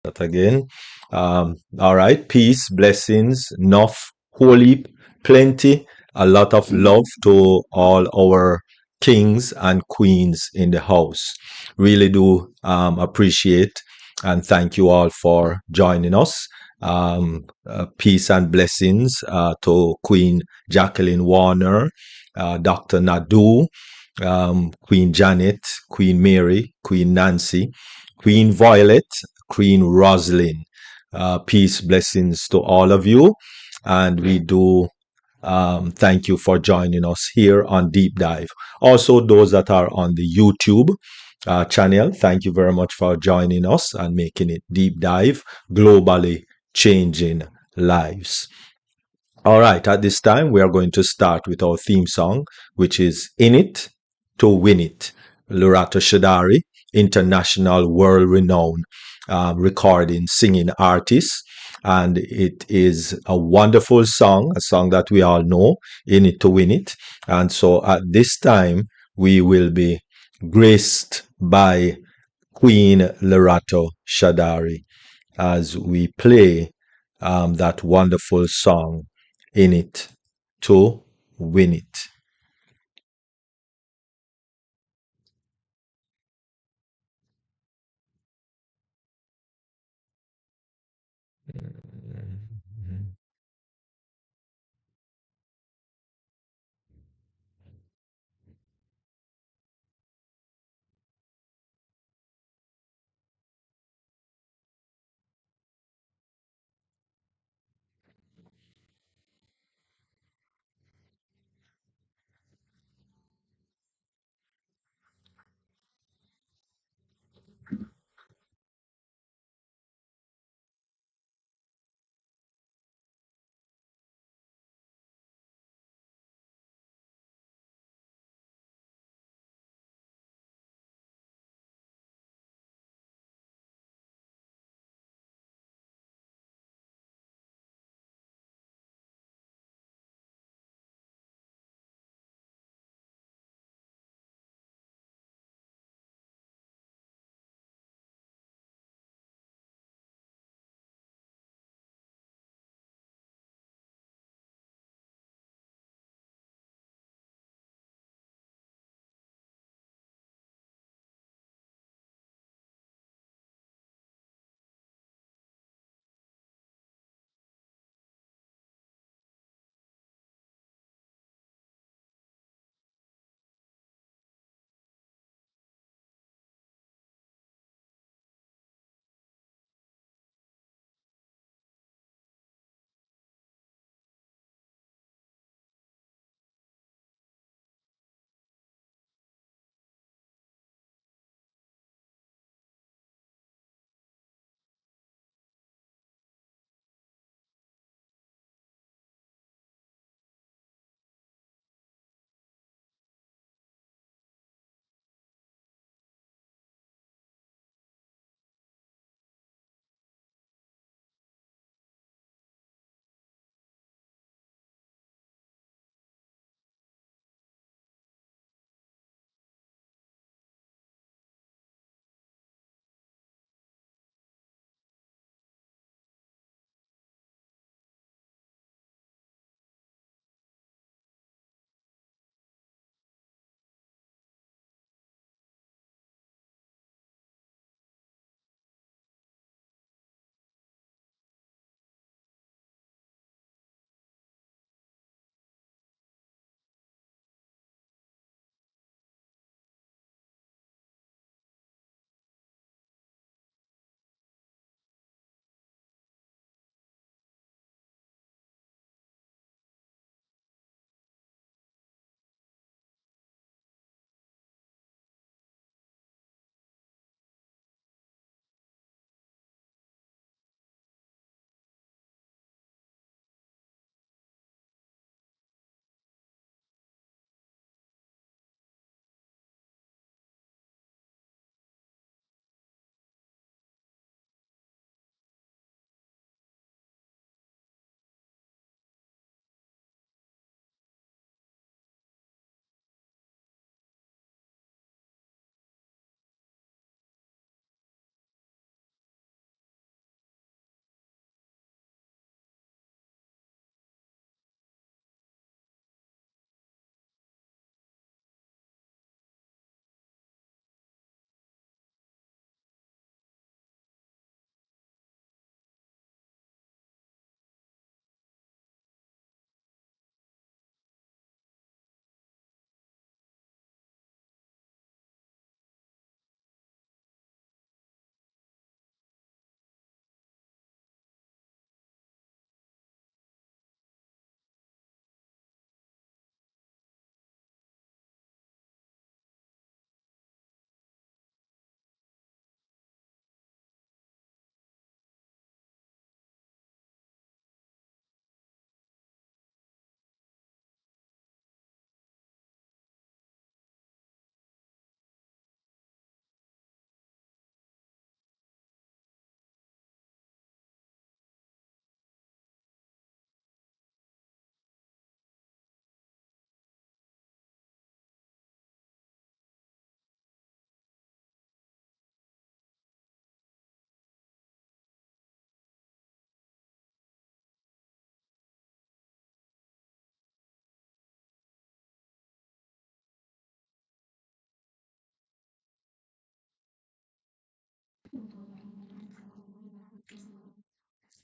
that again. All right. Peace, blessings, enough, holy, plenty, a lot of love to all our kings and queens in the house. Really do appreciate and thank you all for joining us. Peace and blessings to Queen Jacqueline Warner, Dr. Nadu, Queen Janet, Queen Mary, Queen Nancy, Queen Violet, Queen Rosalind. Peace, blessings to all of you. And we do thank you for joining us here on Deep Dive. Also, those that are on the YouTube channel, thank you very much for joining us and making it Deep Dive, globally changing lives. All right, at this time, we are going to start with our theme song, which is In It to Win It. Loretta Shadari, international world renowned recording, singing artist. And it is a wonderful song, a song that we all know, In It to Win It. And so at this time, we will be graced by Queen Loretta Shadari as we play that wonderful song, In It to Win It.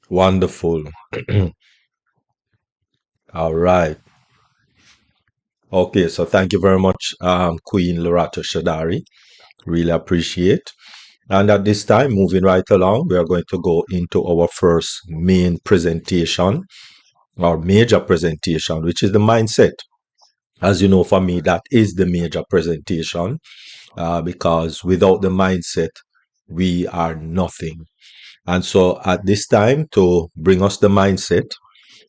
Wonderful. All right. Okay, so thank you very much, Queen Loretta Shadari. Really appreciate. And at this time, moving right along, we are going to go into our first main presentation, our major presentation, which is the mindset. As you know, for me, that is the major presentation because without the mindset, we are nothing. And so at this time, to bring us the mindset,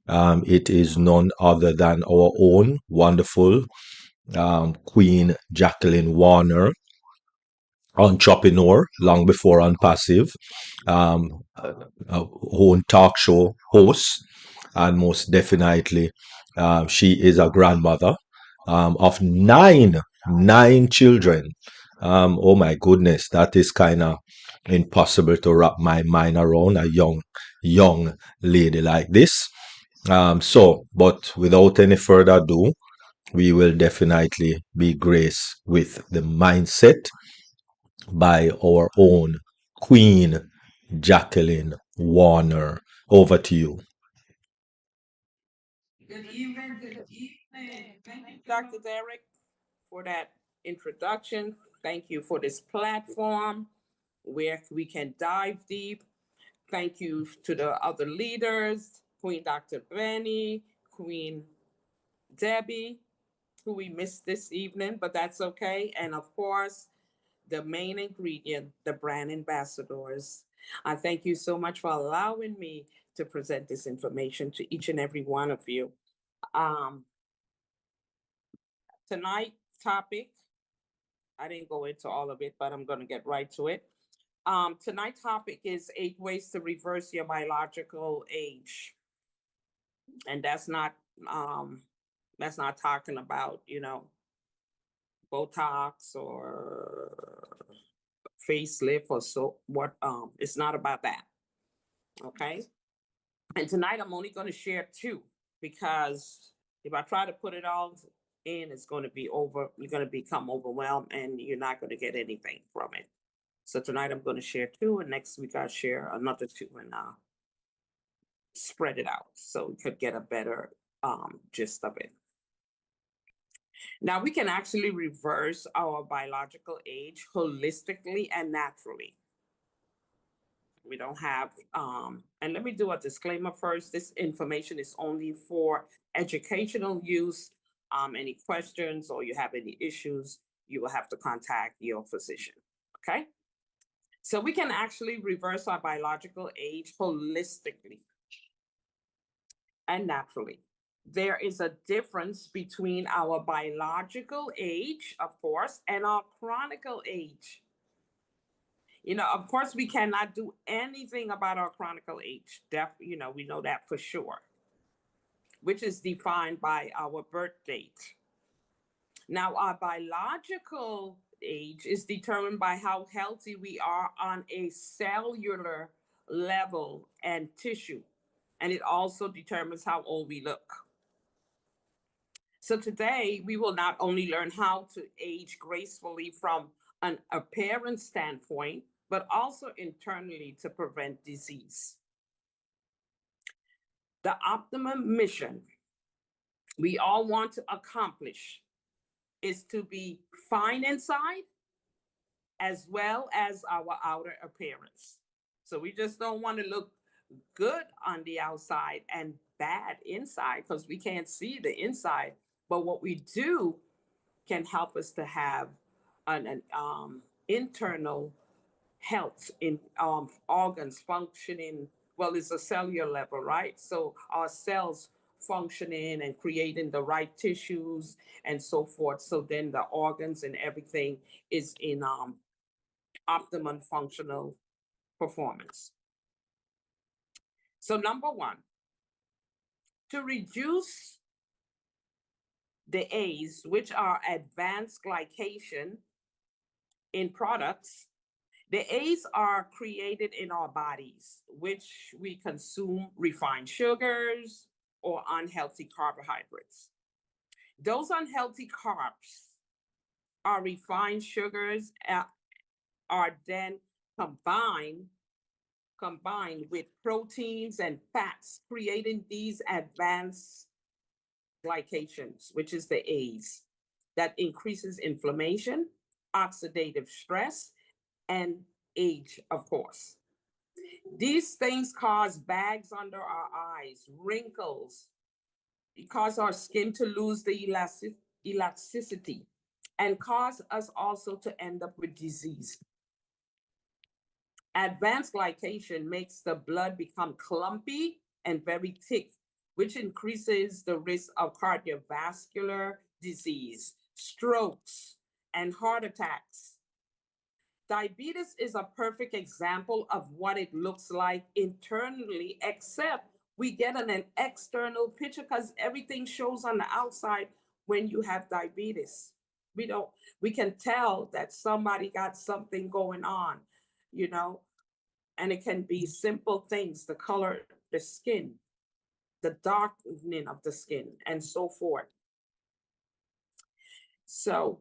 it is none other than our own wonderful Queen Jacqueline Warner, entrepreneur long before on passive, um, own talk show host, and most definitely, she is a grandmother of nine children. Oh my goodness, that is kind of impossible to wrap my mind around a young lady like this. But without any further ado, we will definitely be graced with the mindset by our own Queen Jacqueline Warner. Over to you. Dr. Derek, for that introduction. Thank you for this platform where we can dive deep. Thank you to the other leaders, Queen Dr. Benny, Queen Debbie, who we missed this evening, but that's okay. And of course, the main ingredient, the brand ambassadors. I thank you so much for allowing me to present this information to each and every one of you. Um, Tonight's topic, I didn't go into all of it, but I'm going to get right to it. Tonight's topic is 8 ways to reverse your biological age, and um, that's not talking about Botox or facelift or so what. It's not about that. Okay, and tonight I'm only going to share two because if I try to put it all in, it's going to be over. You're going to become overwhelmed, and you're not going to get anything from it. So tonight I'm going to share two, and next week I'll share another two and spread it out so we could get a better gist of it. Now we can actually reverse our biological age holistically and naturally. We don't have, and let me do a disclaimer first. This information is only for educational use. Any questions or you have any issues, you will have to contact your physician. Okay? So we can actually reverse our biological age holistically and naturally. There is a difference between our biological age, of course, and our chronicle age. Of course, we cannot do anything about our chronicle age. We know that for sure, which is defined by our birth date. Now, our biological age is determined by how healthy we are on a cellular level and tissue, and it also determines how old we look. So, today we will not only learn how to age gracefully from an appearance standpoint, but also internally to prevent disease. The optimum mission we all want to accomplish is to be fine inside as well as our outer appearance. So we just don't want to look good on the outside and bad inside because we can't see the inside. But what we do can help us to have an internal health in organs functioning. Well, it's a cellular level, right? So our cells functioning and creating the right tissues and so forth. So then the organs and everything is in optimum functional performance. So number one, to reduce the A's, which are advanced glycation in products, the A's are created in our bodies, which we consume refined sugars or unhealthy carbohydrates. Those unhealthy carbs are refined sugars are then combined combined with proteins and fats, creating these advanced glycations, which is the A's, that increases inflammation, oxidative stress, and age, of course. These things cause bags under our eyes, wrinkles. It causes our skin to lose the elasticity and cause us also to end up with disease. Advanced glycation makes the blood become clumpy and very thick, which increases the risk of cardiovascular disease, strokes, and heart attacks. Diabetes is a perfect example of what it looks like internally, except we get an external picture because everything shows on the outside when you have diabetes. We don't, we can tell that somebody got something going on, you know, and it can be simple things, the color, the skin, the darkening of the skin, and so forth. So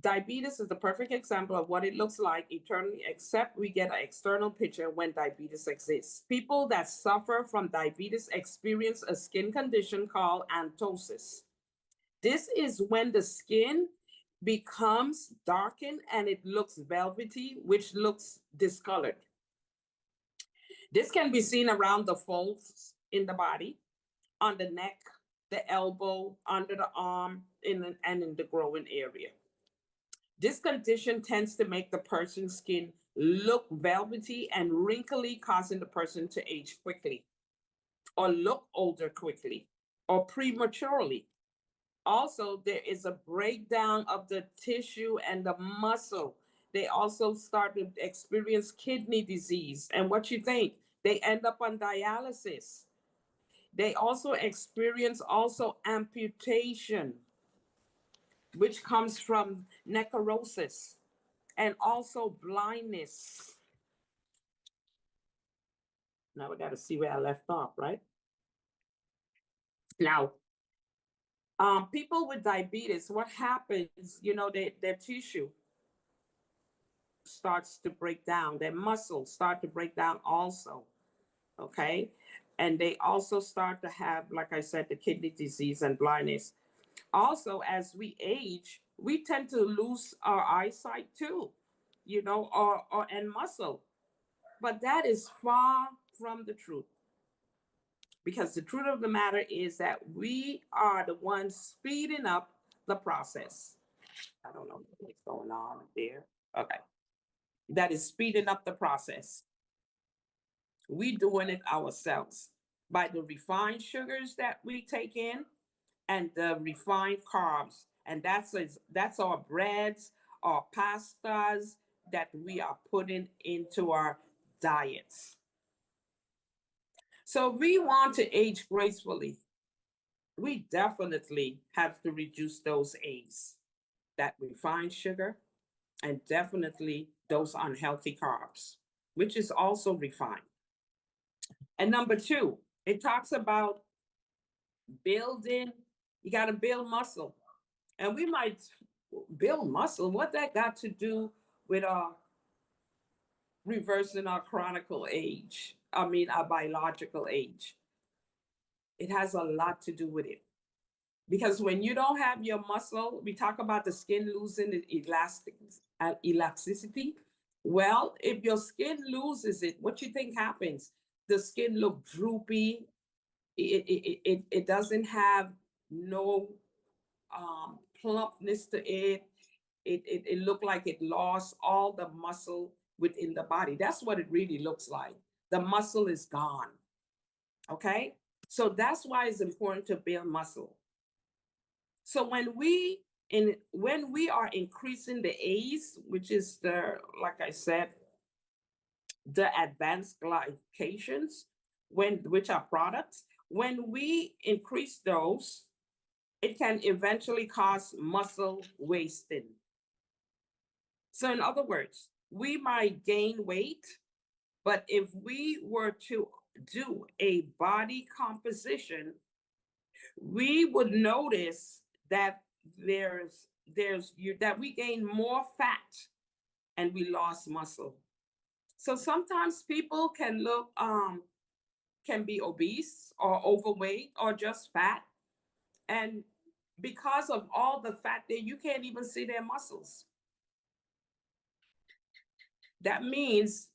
diabetes is the perfect example of what it looks like internally, except we get an external picture when diabetes exists. People that suffer from diabetes experience a skin condition called antosis. This is when the skin becomes darkened and it looks velvety, which looks discolored. This can be seen around the folds in the body, on the neck, the elbow, under the arm, and in the growing area. This condition tends to make the person's skin look velvety and wrinkly, causing the person to age quickly or look older quickly or prematurely. Also, there is a breakdown of the tissue and the muscle. They also start to experience kidney disease. And what you think? They end up on dialysis. They also experience amputation, which comes from necrosis, and also blindness. Now we got to see where I left off, right? Now, people with diabetes, what happens, you know, their tissue starts to break down, their muscles start to break down also, okay? And they also start to have, like I said, the kidney disease and blindness. Also, as we age, we tend to lose our eyesight too, you know, and muscle. But that is far from the truth. Because the truth of the matter is that we are the ones speeding up the process. I don't know what's going on there. Okay. That is speeding up the process. We doing it ourselves by the refined sugars that we take in and the refined carbs. And that's our breads, our pastas that we are putting into our diets. So we want to age gracefully. We definitely have to reduce those A's, that refined sugar, and definitely those unhealthy carbs, which is also refined. And number two, it talks about building, you got to build muscle. And we might build muscle. What that got to do with reversing our chronicle age? I mean, our biological age. It has a lot to do with it. Because when you don't have your muscle, we talk about the skin losing elasticity. Well, if your skin loses it, what you think happens? The skin look droopy. It doesn't have no plumpness to it. It looked like it lost all the muscle within the body. That's what it really looks like. The muscle is gone. Okay? So that's why it's important to build muscle. So when we are increasing the A's, which is the, like I said, the advanced glycations, which are products, when we increase those, it can eventually cause muscle wasting. So in other words, we might gain weight, but if we were to do a body composition, we would notice that that we gain more fat and we lost muscle. So sometimes people can be obese or overweight or just fat. And because of all the fat there, you can't even see their muscles. That means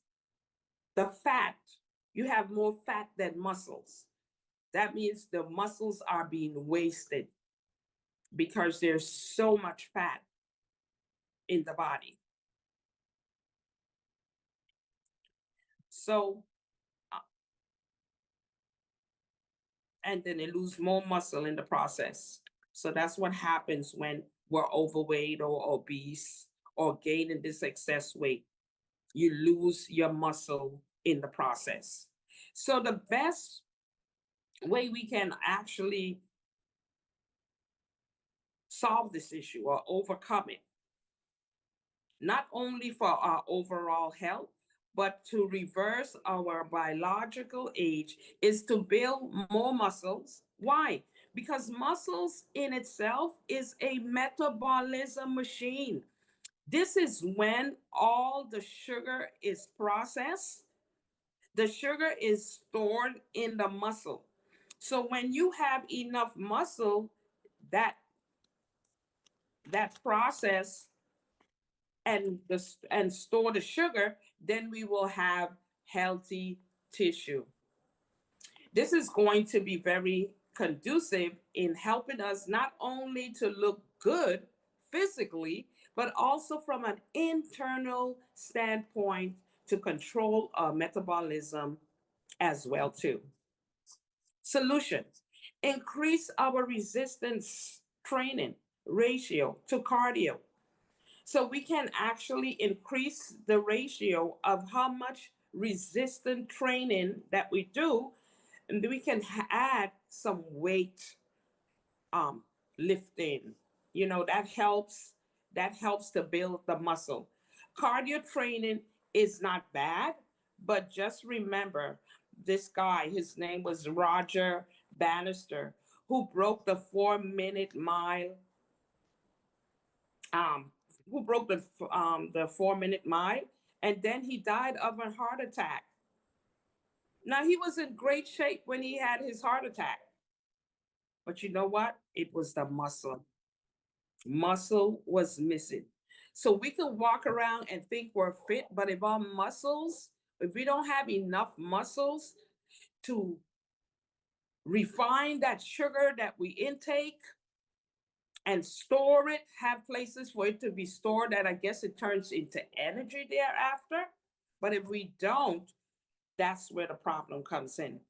the fat, you have more fat than muscles. That means the muscles are being wasted because there's so much fat in the body. So, uh, and then they lose more muscle in the process. So that's what happens when we're overweight or obese or gaining this excess weight. You lose your muscle in the process. So the best way we can actually solve this issue or overcome it, not only for our overall health, but to reverse our biological age, is to build more muscles. Why? Because muscles in itself is a metabolism machine. This is when all the sugar is processed. The sugar is stored in the muscle. So when you have enough muscle, that that process and store the sugar, then we will have healthy tissue. This is going to be very conducive in helping us not only to look good physically, but also from an internal standpoint to control our metabolism as well too. Solutions: increase our resistance training ratio to cardio. So we can actually increase the ratio of how much resistant training that we do, and we can add some weight um, lifting. That helps to build the muscle. Cardio training is not bad, but just remember this guy, his name was Roger Bannister, who broke um, the 4 minute mile, and then he died of a heart attack. Now he was in great shape when he had his heart attack, but you know what? It was the muscle. Muscle was missing. So we could walk around and think we're fit, but if we don't have enough muscles to refine that sugar that we intake and store it, have places for it to be stored, that I guess it turns into energy thereafter. But if we don't, that's where the problem comes in.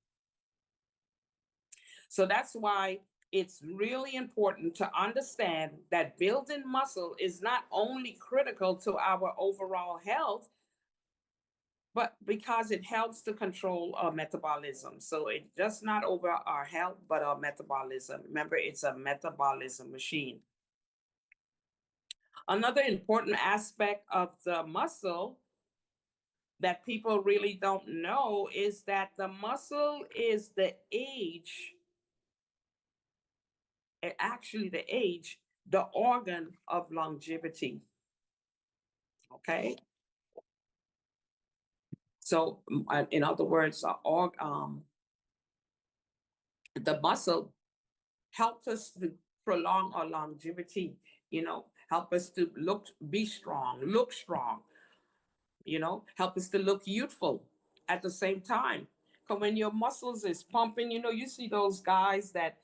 So that's why it's really important to understand that building muscle is not only critical to our overall health, but because it helps to control our metabolism. So it's just not over our health, but our metabolism. Remember, it's a metabolism machine. Another important aspect of the muscle that people really don't know is that the muscle is the organ of longevity. Okay. So, in other words, the muscle helps us to prolong our longevity, help us to look strong, help us to look youthful at the same time. Because when your muscles is pumping, you see those guys that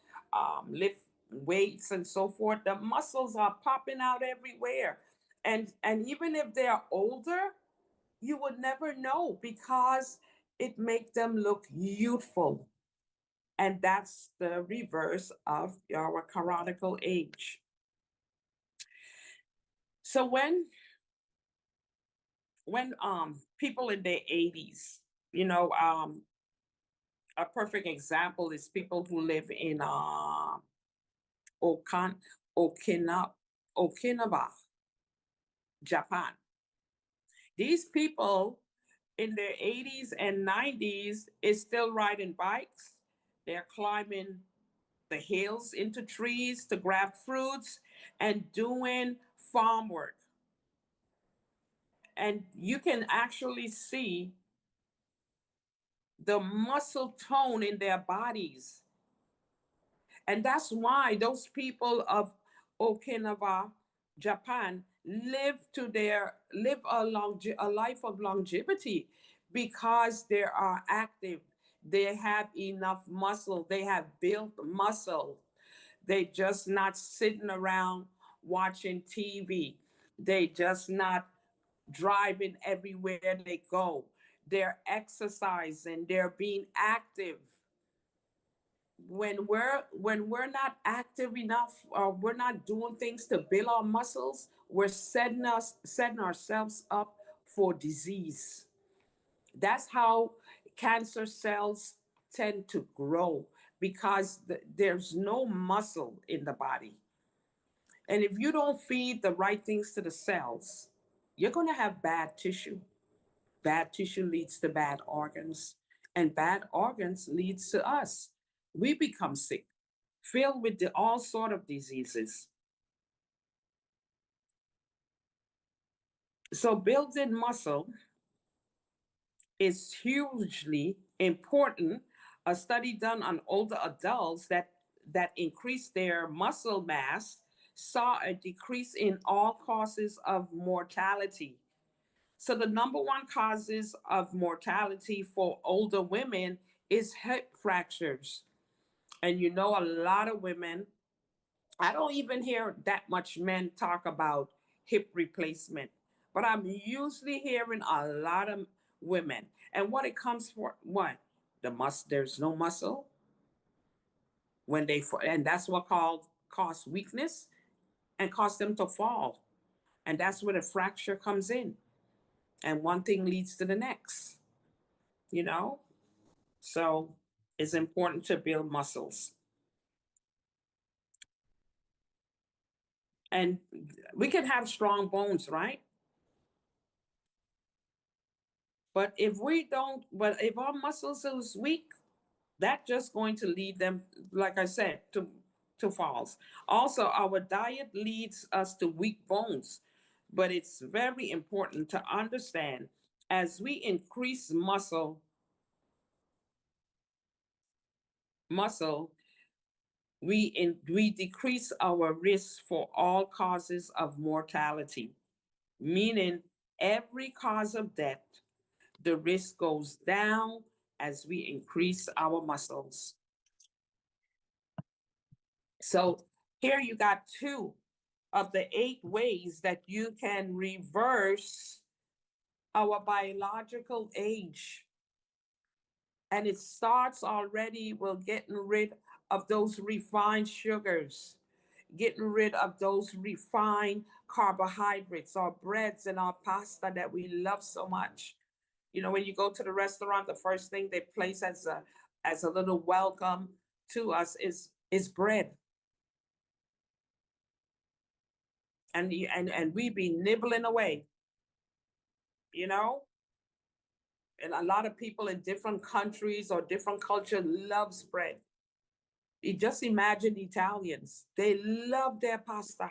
lift weights and so forth, the muscles are popping out everywhere. And even if they're older, you would never know because it makes them look youthful. And that's the reverse of our chronological age. So when people in their 80s, a perfect example is people who live in Okan, Okinawa, Japan. These people in their 80s and 90s is still riding bikes. They're climbing the hills into trees to grab fruits and doing farm work. And you can actually see the muscle tone in their bodies. And that's why those people of Okinawa, Japan, live a life of longevity because they are active. They have enough muscle. They have built muscle. They just not sitting around watching TV. They just not driving everywhere they go. They're exercising. They're being active. When we're not active enough, or we're not doing things to build our muscles, we're setting ourselves up for disease. That's how cancer cells tend to grow, because there's no muscle in the body. And if you don't feed the right things to the cells, you're going to have bad tissue. Bad tissue leads to bad organs, and bad organs leads to us. We become sick, filled with all sort of diseases. So building muscle is hugely important. A study done on older adults that increased their muscle mass saw a decrease in all causes of mortality. So the number one causes of mortality for older women is hip fractures. And you know, a lot of women, I don't even hear that much men talk about hip replacement, but I'm usually hearing a lot of women. And what it comes for, what? There's no muscle and that's what cause weakness and cause them to fall. And that's where the fracture comes in. And one thing leads to the next, you know? So it's important to build muscles. And we can have strong bones, right? But if our muscles is weak, that's just going to lead them, like I said, to falls. Also, our diet leads us to weak bones, but it's very important to understand, as we increase muscle, we decrease our risk for all causes of mortality, meaning every cause of death, the risk goes down as we increase our muscles. So here you got two of the 8 ways that you can reverse our biological age. And it starts already with getting rid of those refined sugars, getting rid of those refined carbohydrates, our breads and our pasta that we love so much. You know, when you go to the restaurant, the first thing they place as a little welcome to us is bread. And we be nibbling away, you know. And a lot of people in different countries or different culture loves bread. You just imagine the Italians. They love their pasta.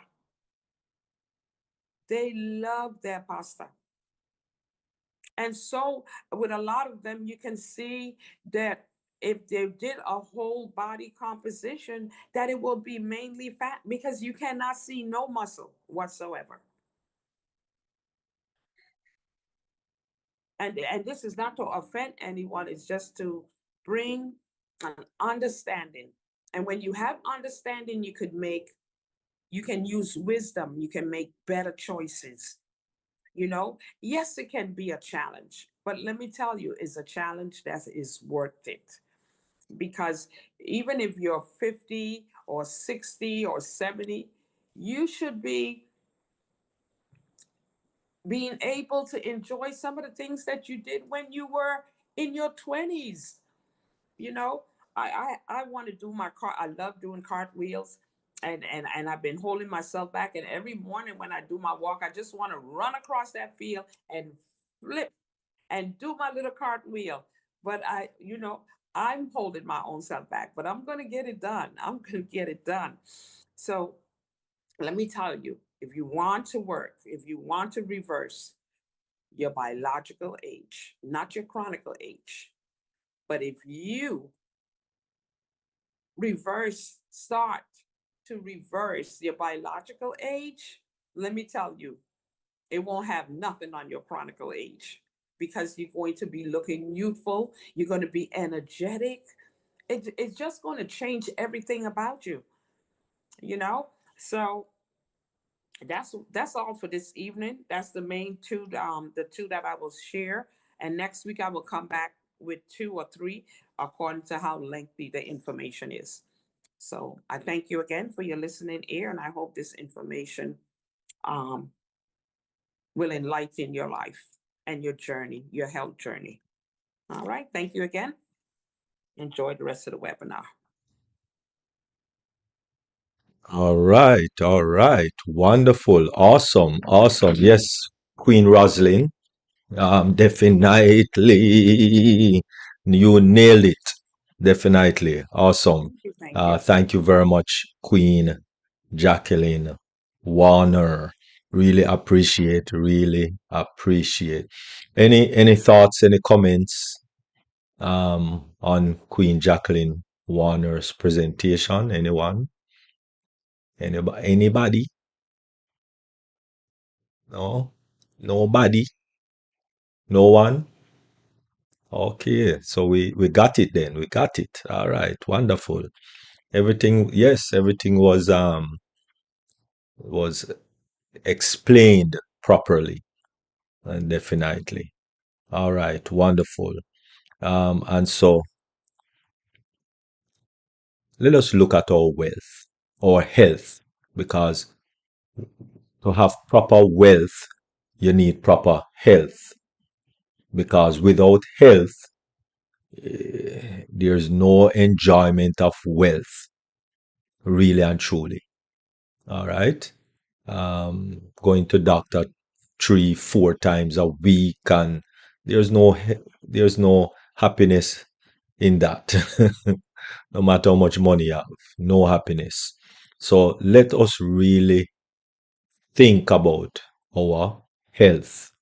They love their pasta. And so with a lot of them, you can see that if they did a whole body composition, that it will be mainly fat, because you cannot see no muscle whatsoever. And this is not to offend anyone, it's just to bring an understanding. And when you have understanding, you can use wisdom, you can make better choices. You know, yes, it can be a challenge, but let me tell you, it's a challenge that is worth it. Because even if you're 50 or 60 or 70, you should be being able to enjoy some of the things that you did when you were in your 20s. You know, I want to do I love doing cartwheels. And I've been holding myself back. And every morning when I do my walk, I just want to run across that field and flip and do my little cartwheel. But I'm holding my own self back, but I'm going to get it done. I'm going to get it done. So let me tell you, if you want to work, if you want to reverse, your biological age, not your chronicle age. But if you start to reverse your biological age, let me tell you, it won't have nothing on your chronicle age because you're going to be looking youthful. You're going to be energetic. It's just going to change everything about you, you know? So that's all for this evening. That's the main two, the two that I will share. And next week I will come back with two or three according to how lengthy the information is. So I thank you again for your listening ear, and I hope this information um, will enlighten your life and your journey, your health journey. All right. Thank you again. Enjoy the rest of the webinar. All right, all right. Wonderful. Awesome, awesome. Yes, Queen Rosalind. Definitely. You nailed it. Definitely. Awesome. Thank you. Thank you. Thank you very much, Queen Jacqueline Warner. Really appreciate, really appreciate. Any thoughts, any comments on Queen Jacqueline Warner's presentation? Anyone? Anybody? No? Nobody? No one? Okay, so we got it then. We got it. All right, wonderful. Everything, yes, everything was explained properly and definitely. All right, wonderful. And so let us look at our wealth, our health, because to have proper wealth, you need proper health. Because without health, there's no enjoyment of wealth, really and truly. All right. Going to doctor 3, 4 times a week, and there's no there's no happiness in that. No matter how much money you have, no happiness. So let us really think about our health.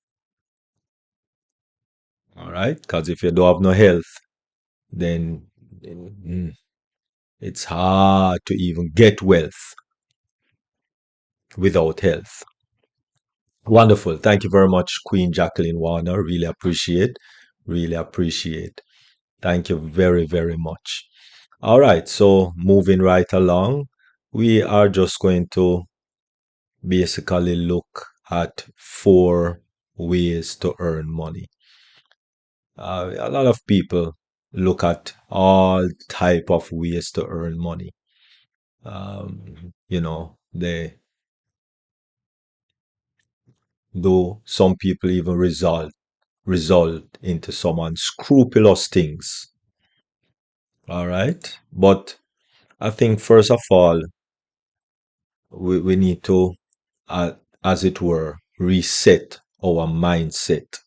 All right, because if you don't have no health, then it's hard to even get wealth without health. Wonderful. Thank you very much, Queen Jacqueline Warner. Really appreciate. Really appreciate. Thank you very, very much. All right. So moving right along, we are just going to basically look at 4 ways to earn money. A lot of people look at all type of ways to earn money. They though some people even result into some unscrupulous things. All right. But I think first of all, we need to, uh, as it were, reset our mindset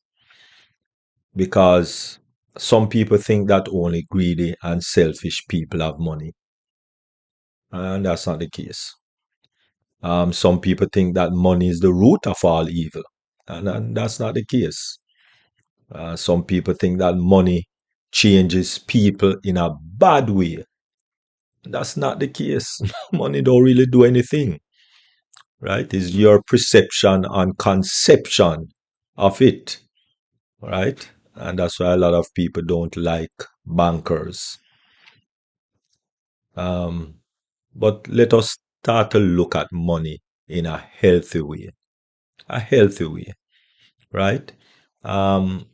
because some people think that only greedy and selfish people have money. And that's not the case. Some people think that money is the root of all evil. And that's not the case. Some people think that money changes people in a bad way. That's not the case. Money don't really do anything, right? It's your perception and conception of it, right? And that's why a lot of people don't like bankers. Um, but let us start to look at money in a healthy way, right? Um,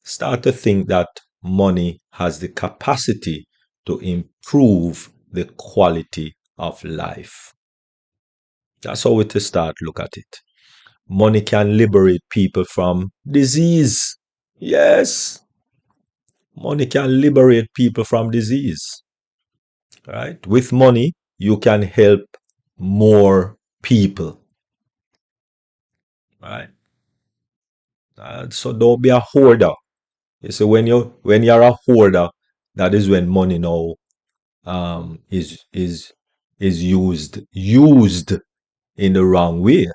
Start to think that money has the capacity to improve the quality of life. That's how we to start look at it. Money can liberate people from disease. Yes, money can liberate people from disease. Right? With money, you can help more people. Right? So don't be a hoarder. You see, when you're a hoarder, that is when money now is used in the wrong way.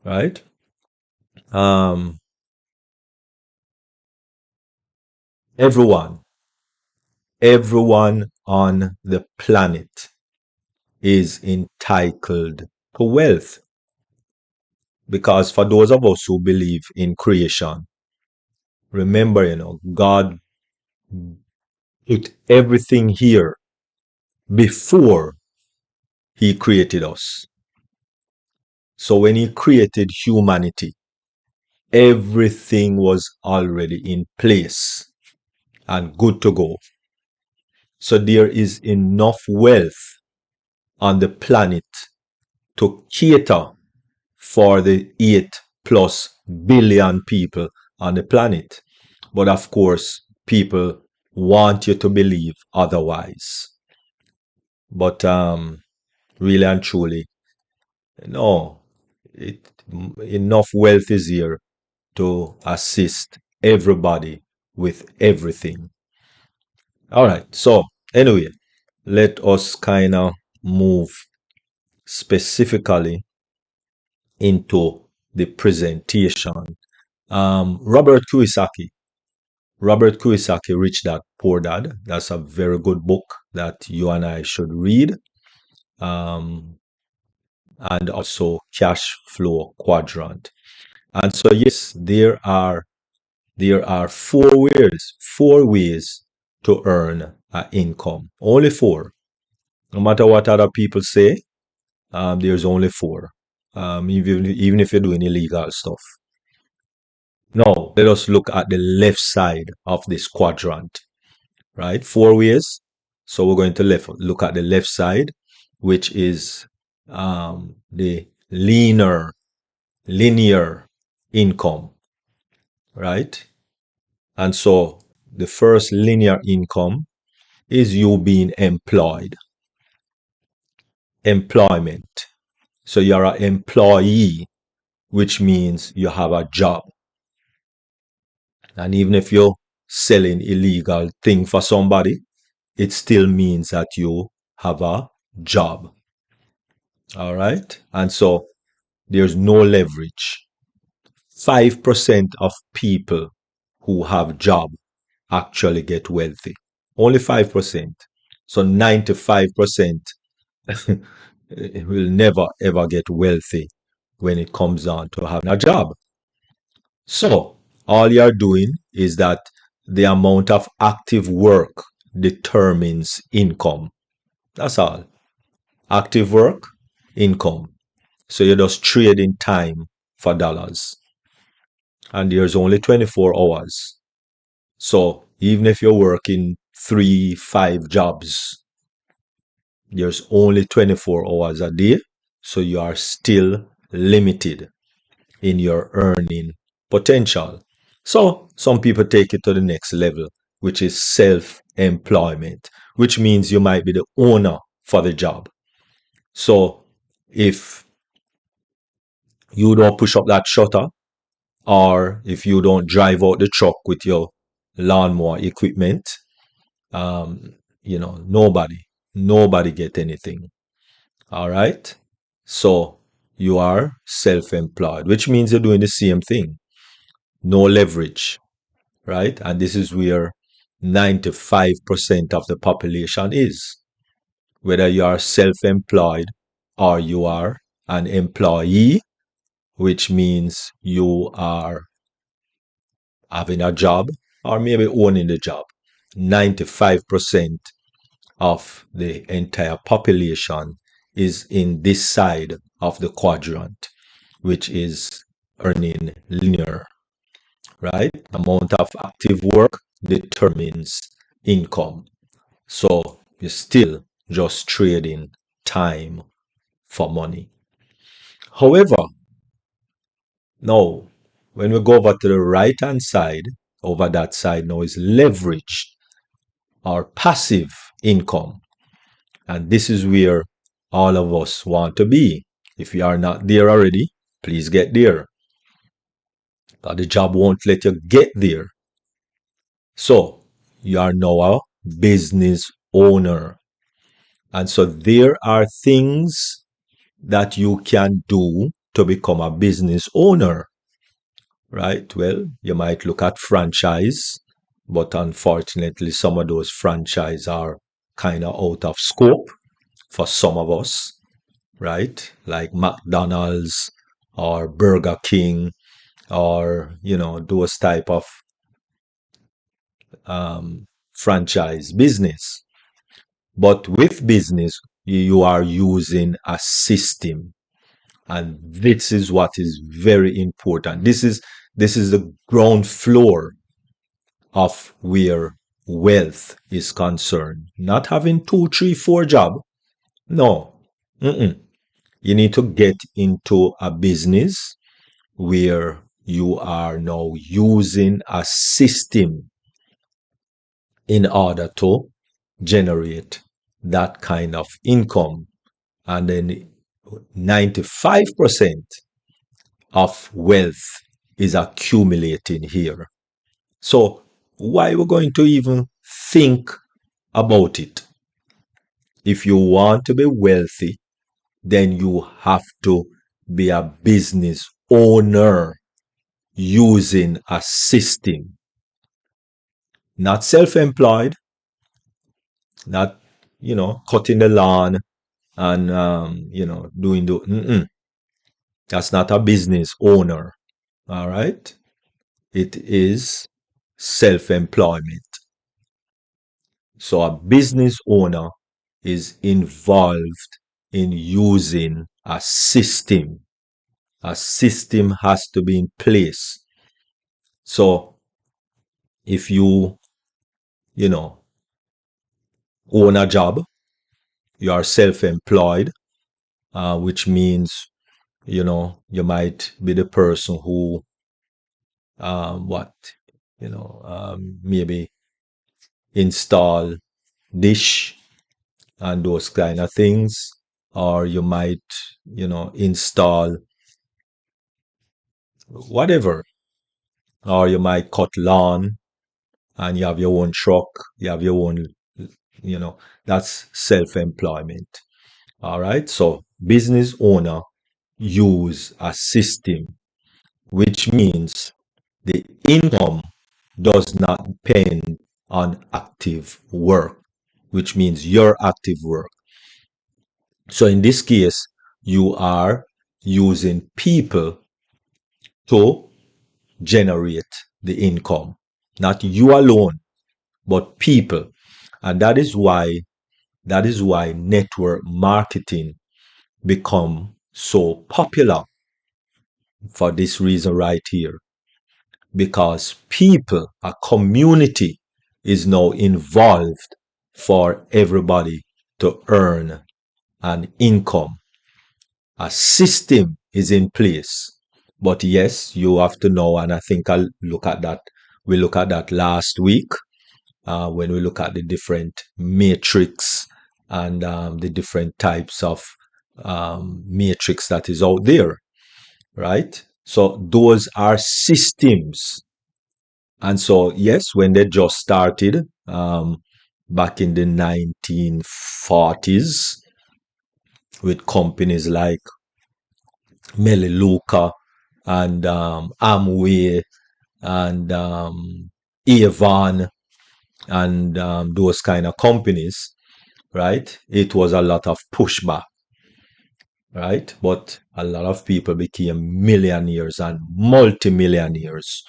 Right? Everyone, everyone on the planet is entitled to wealth. Because for those of us who believe in creation, remember, God put everything here before he created us. So when he created humanity, everything was already in place and good to go. So there is enough wealth on the planet to cater for the 8+ billion people on the planet. But of course, people want you to believe otherwise. But really and truly, no, it, enough wealth is here to assist everybody with everything. All right. So anyway, let us kind of move specifically into the presentation. Robert Kiyosaki. Robert Kiyosaki, Rich Dad Poor Dad. That's a very good book that you and I should read. And also Cash Flow Quadrant. And so yes, there are four ways to earn an income. Only four. No matter what other people say, there's only four. Even if you're doing illegal stuff. Now, let us look at the left side of this quadrant, right? Four ways. So we're going to look at the left side, which is the linear income, right? And so the first linear income is you being employed. Employment. So you're an employee, which means you have a job. And even if you're selling illegal thing for somebody, it still means that you have a job. All right. And so there's no leverage. 5% of people who have job actually get wealthy. Only 5%. So 95% will never ever get wealthy when it comes down to having a job. So all you're doing is that the amount of active work determines income. That's all. Active work, income. So you're just trading time for dollars. And there's only 24 hours. So even if you're working 3, 5 jobs, there's only 24 hours a day. So you are still limited in your earning potential. So some people take it to the next level, which is self-employment, which means you might be the owner for the job. So if you don't push up that shutter, or if you don't drive out the truck with your lawnmower equipment, nobody get anything. All right. So you are self-employed, which means you're doing the same thing. No leverage, right? And this is where 95% of the population is. Whether you are self-employed or you are an employee, which means you are having a job or maybe owning the job. 95% of the entire population is in this side of the quadrant, which is earning linear, right? Amount of active work determines income. So you're still just trading time for money. However, now when we go over to the right hand side, over that side now is leverage or passive income. And this is where all of us want to be. If you are not there already, please get there. But the job won't let you get there. So you are now a business owner. And so there are things that you can do to become a business owner, right? Well, you might look at franchise, but unfortunately, some of those franchise are kind of out of scope for some of us, right? Like McDonald's or Burger King or those type of franchise business. But with business, you are using a system, and this is what is very important. This is the ground floor of where wealth is concerned. Not having two, three, four job. No. Mm-mm. You need to get into a business where you are now using a system in order to generate that kind of income. And then 95% of wealth is accumulating here. So why we're going to even think about it? If you want to be wealthy, then you have to be a business owner using a system, not self-employed, not cutting the lawn and doing the that's not a business owner. All right, it is self-employment. So a business owner is involved in using a system. A system has to be in place. So if you know own a job, you are self-employed, which means you might be the person who what maybe install dish and those kind of things, or you might install whatever, or you might cut lawn and you have your own truck, you have your own, that's self-employment. All right, so business owner use a system, which means the income does not depend on active work, which means your active work. So in this case, you are using people to generate the income, not you alone, but people. And that is why network marketing become so popular for this reason right here. Because people, a community is now involved for everybody to earn an income. A system is in place. But yes, you have to know, and I think I'll look at that. We look at that last week when we look at the different matrix and the different types of matrix that is out there, right? So those are systems. And so, yes, when they just started back in the 1940s with companies like Melaleuca and Amway and Avon and those kind of companies, right? It was a lot of pushback, right? But a lot of people became millionaires and multimillionaires.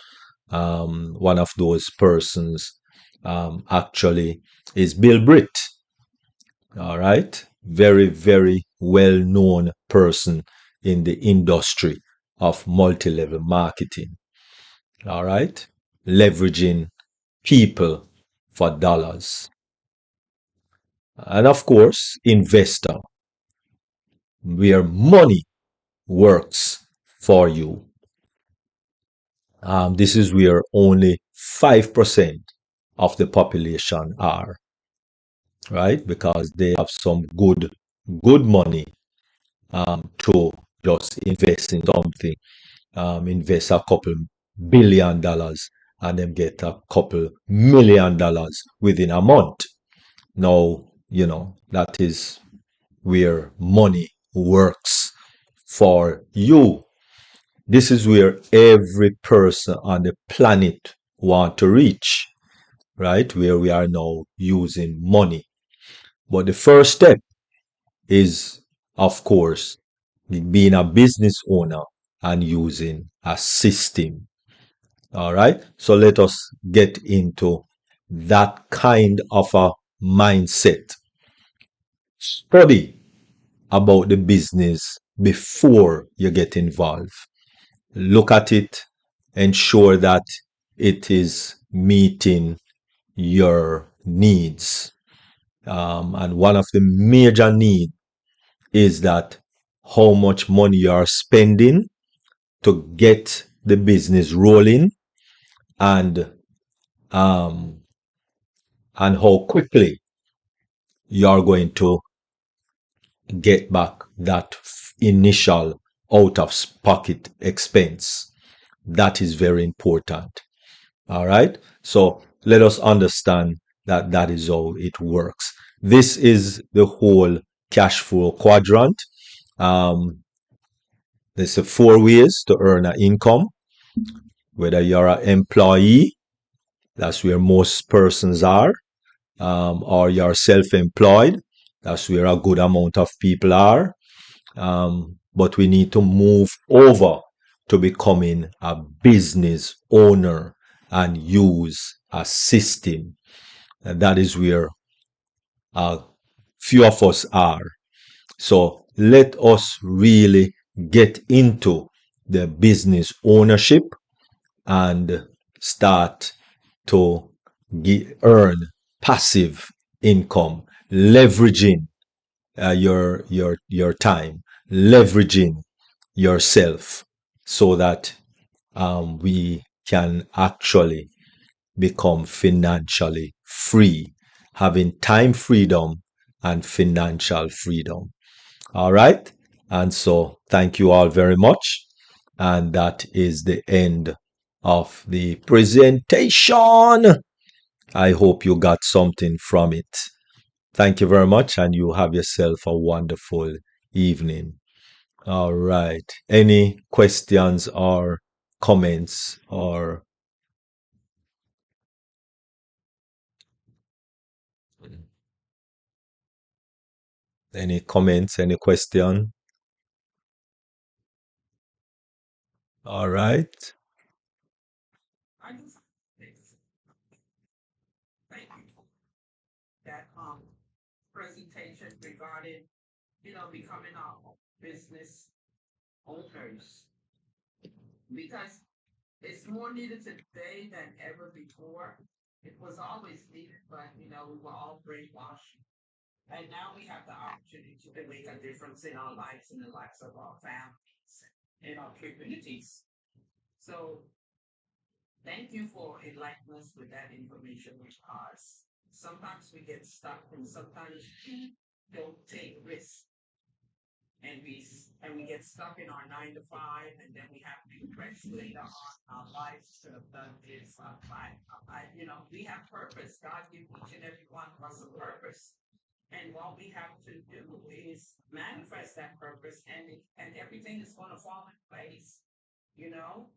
One of those persons actually is Bill Britt, all right? Very, very well known person in the industry of multi level marketing, all right? Leveraging people for dollars. And of course, investor, where money works for you. This is where only 5% of the population are, right? Because they have some good money to just invest in something, invest a couple $1 billion and then get a couple $1 million within a month. Now, that is where money works for you. This is where every person on the planet want to reach. right? Where we are now using money. But the first step is, of course, being a business owner and using a system. All right. So let us get into that kind of a mindset. Study about the business before you get involved. Look at it, ensure that it is meeting your needs. And one of the major needs is that how much money you are spending to get the business rolling, and um, and how quickly you are going to get back that initial out of pocket expense. That is very important. All right. So let us understand that that is how it works. This is the whole cash flow quadrant. Um, there's four ways to earn an income. Whether you're an employee, that's where most persons are, or you're self-employed, that's where a good amount of people are. But we need to move over to becoming a business owner and use a system. And that is where a few of us are. So let us really get into the business ownership and start to earn passive income, leveraging your time, leveraging yourself, so that we can actually become financially free, having time freedom and financial freedom. All right. And so thank you all very much. And that is the end of the presentation. I hope you got something from it. Thank you very much, and you have yourself a wonderful evening. All right. Any questions or comments, or any comments, any question? All right. I just thank you for that presentation regarding, becoming our business owners, because it's more needed today than ever before. It was always needed, but we were all brainwashed. And now we have the opportunity to make a difference in our lives and the lives of our families and our communities. So thank you for enlightening us with that information, because sometimes we get stuck and sometimes we don't take risks, and we get stuck in our 9 to 5, and then we have regrets later on. Our lives should have done this. We have purpose. God gives each and every one of us a purpose, and what we have to do is manifest that purpose, and everything is going to fall in place. You know,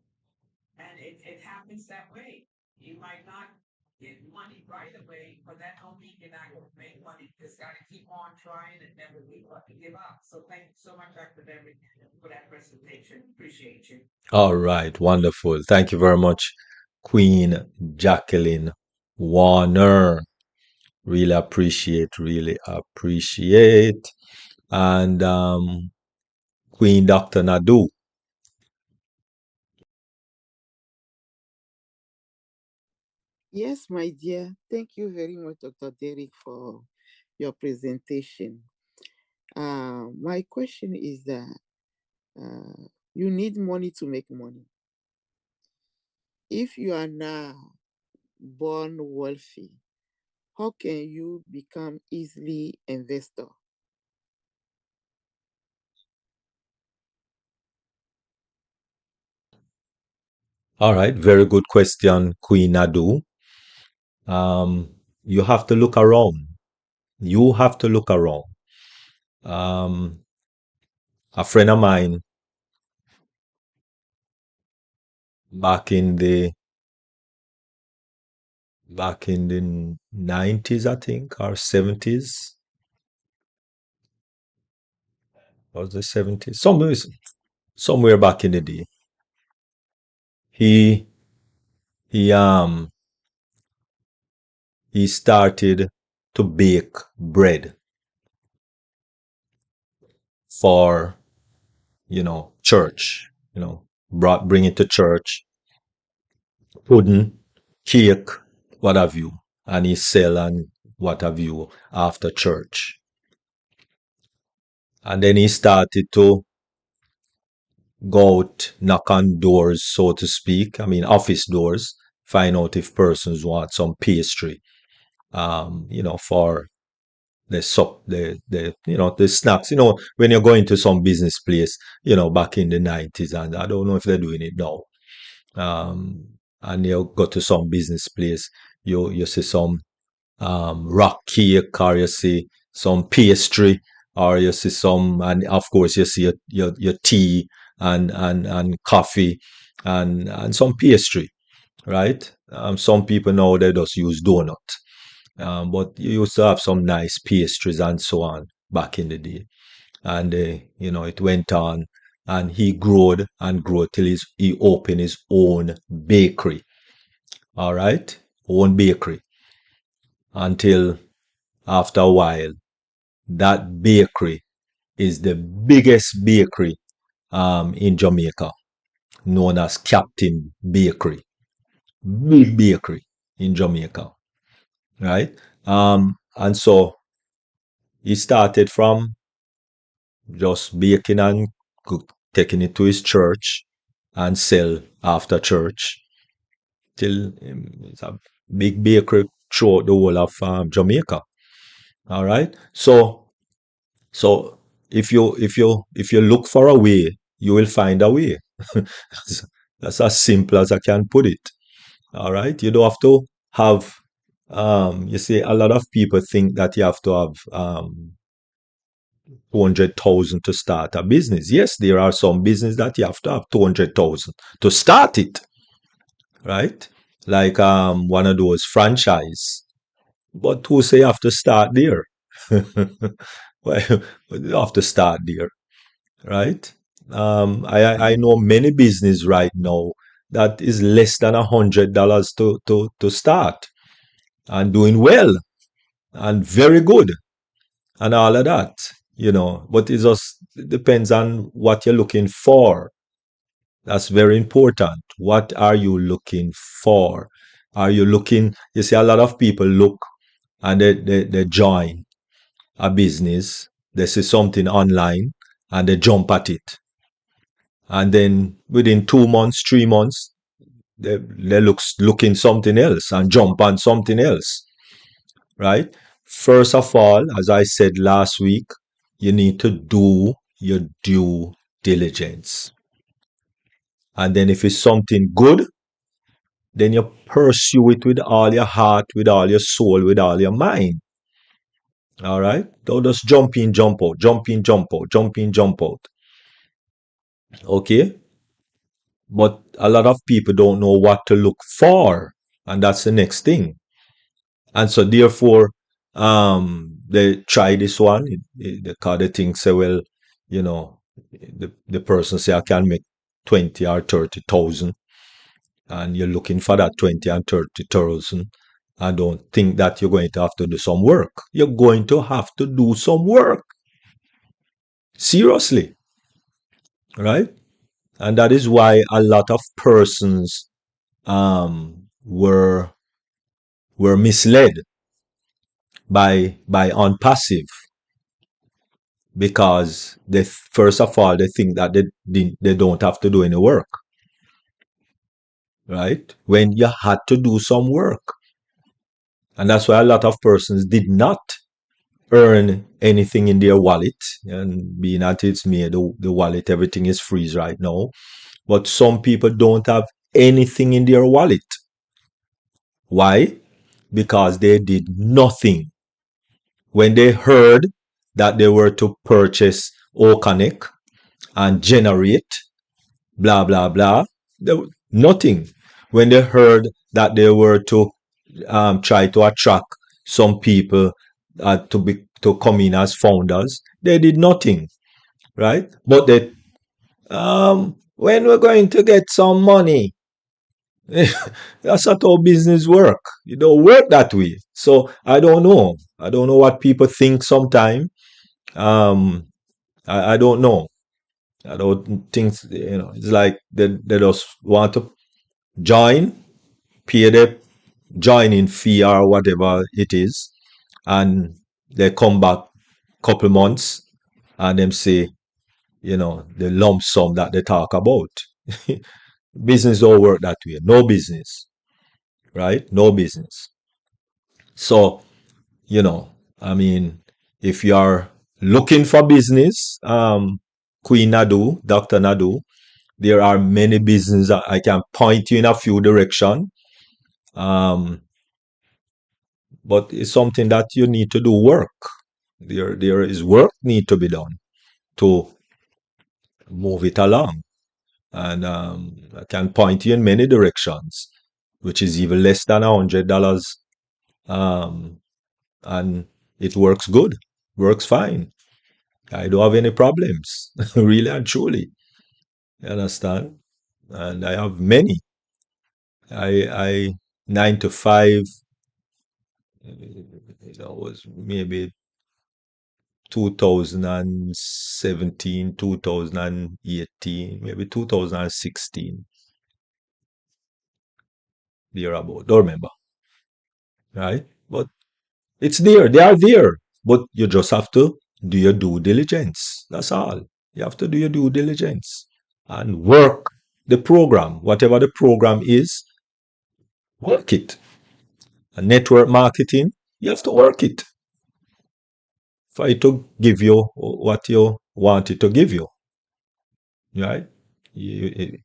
and it happens that way. You might not get money right away, but that don't mean you're not going to make money. You just got to keep on trying and never give up. So thank you so much, Dr. David, for that presentation. Appreciate you. All right. Wonderful. Thank you very much, Queen Jacqueline Warner. Really appreciate, really appreciate. And Queen Dr. Nadu. Yes, my dear. Thank you very much, Dr. Derek, for your presentation. My question is that you need money to make money. If you are now born wealthy, how can you become easily investor? All right. Very good question, Queen Nadu. You have to look around. You have to look around. Um, a friend of mine back in the back in the 90s, I think, or 70s. Was the 70s? Somewhere back in the day. He he um he started to bake bread for, church, bring it to church, pudding, cake, what have you, and he sell and what have you after church. And then he started to go out, knock on doors, so to speak. I mean, office doors, find out if persons want some pastry, for the snacks. When you're going to some business place, back in the 90s, and I don't know if they're doing it now. And you go to some business place, you see some rock cake, or you see some pastry, or you see some, and of course you see your tea and coffee and some pastry, right? Some people now they just use donut, but you used to have some nice pastries and so on back in the day. And it went on, and he growed and grew till he opened his own bakery. All right, own bakery, until after a while, that bakery is the biggest bakery in Jamaica, known as Captain Bakery. Big bakery in Jamaica, right? And so he started from just baking and taking it to his church and sell after church till it's a big bakery throughout the whole of Jamaica. All right. So if you look for a way, you will find a way. That's as simple as I can put it. All right. You don't have to have. You see, a lot of people think that you have to have 200,000 to start a business. Yes, there are some business that you have to have 200,000 to start it, right? Like one of those franchise. But who say you have to start there? Well, you have to start there, right? I know many business right now that is less than $100 to start and doing well and very good and all of that, but it just depends on what you're looking for. That's very important. What are you looking for? Are you looking, you see, a lot of people look and they join a business, they see something online and they jump at it. And then within 2 months, 3 months, they looking something else and jump on something else, right? First of all, as I said last week, you need to do your due diligence. And then if it's something good, then you pursue it with all your heart, with all your soul, with all your mind. All right? Don't just jump in, jump out, jump in, jump out, jump in, jump out. Okay? But a lot of people don't know what to look for. And that's the next thing. And so therefore, they try this one. They call the thing, say, well, the person say I can make 20 or 30,000, and you're looking for that 20 and 30,000. I don't think that you're going to have to do some work. You're going to have to do some work. Seriously. Right? And that is why a lot of persons were misled by on passive, because they first of all they think that they don't have to do any work, right? When you had to do some work. And that's why a lot of persons did not earn anything in their wallet. And being that it's made, the wallet, everything is freeze right now. But some people don't have anything in their wallet. Why? Because they did nothing. When they heard that they were to purchase organic and generate blah blah blah, nothing. When they heard that they were to try to attract some people to come in as founders. They did nothing, right? But they when we're going to get some money, that's not how business work. It don't work that way. So I don't know. I don't know what people think sometimes. Um, I don't know. I don't think, it's like they just want to join, pay the joining fee or whatever it is, and they come back couple months and them say, the lump sum that they talk about. Business don't work that way. No business, right? No business. So, you know, I mean, if you are looking for business, Queen Nadu, Dr. Nadu, there are many businesses that I can point you in a few direction. Um, but it's something that you need to do work. There is work need to be done to move it along. And I can point you in many directions, which is even less than $100. Um, and it works good, works fine. I don't have any problems, really and truly. You understand? And I have many. I 9 to 5, was maybe 2017, 2018, maybe 2016, thereabout. Don't remember, right? But it's there. They are there. But you just have to do your due diligence. That's all. You have to do your due diligence and work the program. Whatever the program is, work it. And network marketing, you have to work it for it to give you what you want it to give you. Right? If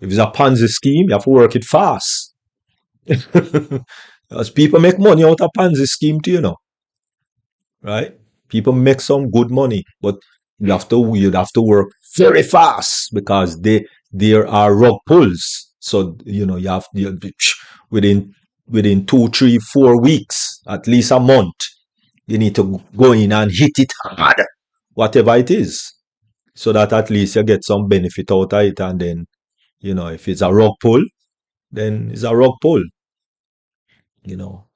it's a Ponzi scheme, you have to work it fast. Because people make money out of Ponzi scheme too, right? People make some good money, but you'd have to work very fast because there are rug pulls. So within within 2, 3, 4 weeks, at least a month, you need to go in and hit it hard, whatever it is, so that at least you get some benefit out of it. And then, if it's a rug pull, then it's a rug pull. You know,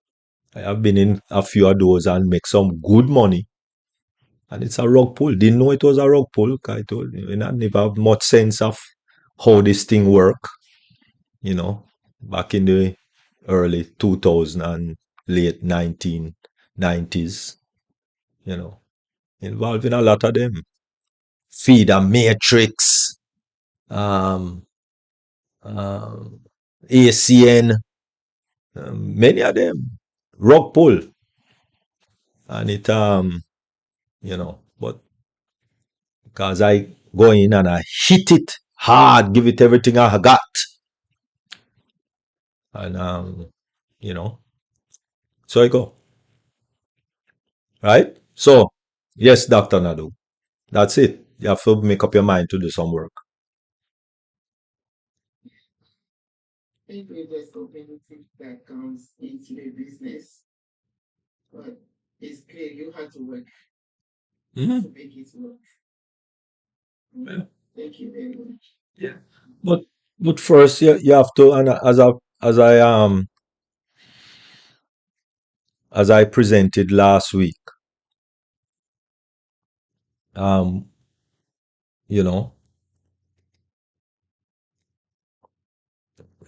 I have been in a few of those and make some good money, and it's a rug pull. Didn't know it was a rug pull. I told you, I never have much sense of how this thing work. Back in the early 2000 and late 1990s. You know, involved in a lot of them. Feeder matrix, um, um, ACN, many of them. Rug pull, and but because I go in and I hit it hard, give it everything I got. And you know, so I go. Right? So, yes, Dr. Nadu. That's it. You have to make up your mind to do some work. Maybe there's so many things that comes into the business, but it's clear you have to work Mhm. to make it work. Yeah. Thank you very much. Yeah. But first you have to, and as I presented last week, um, you know,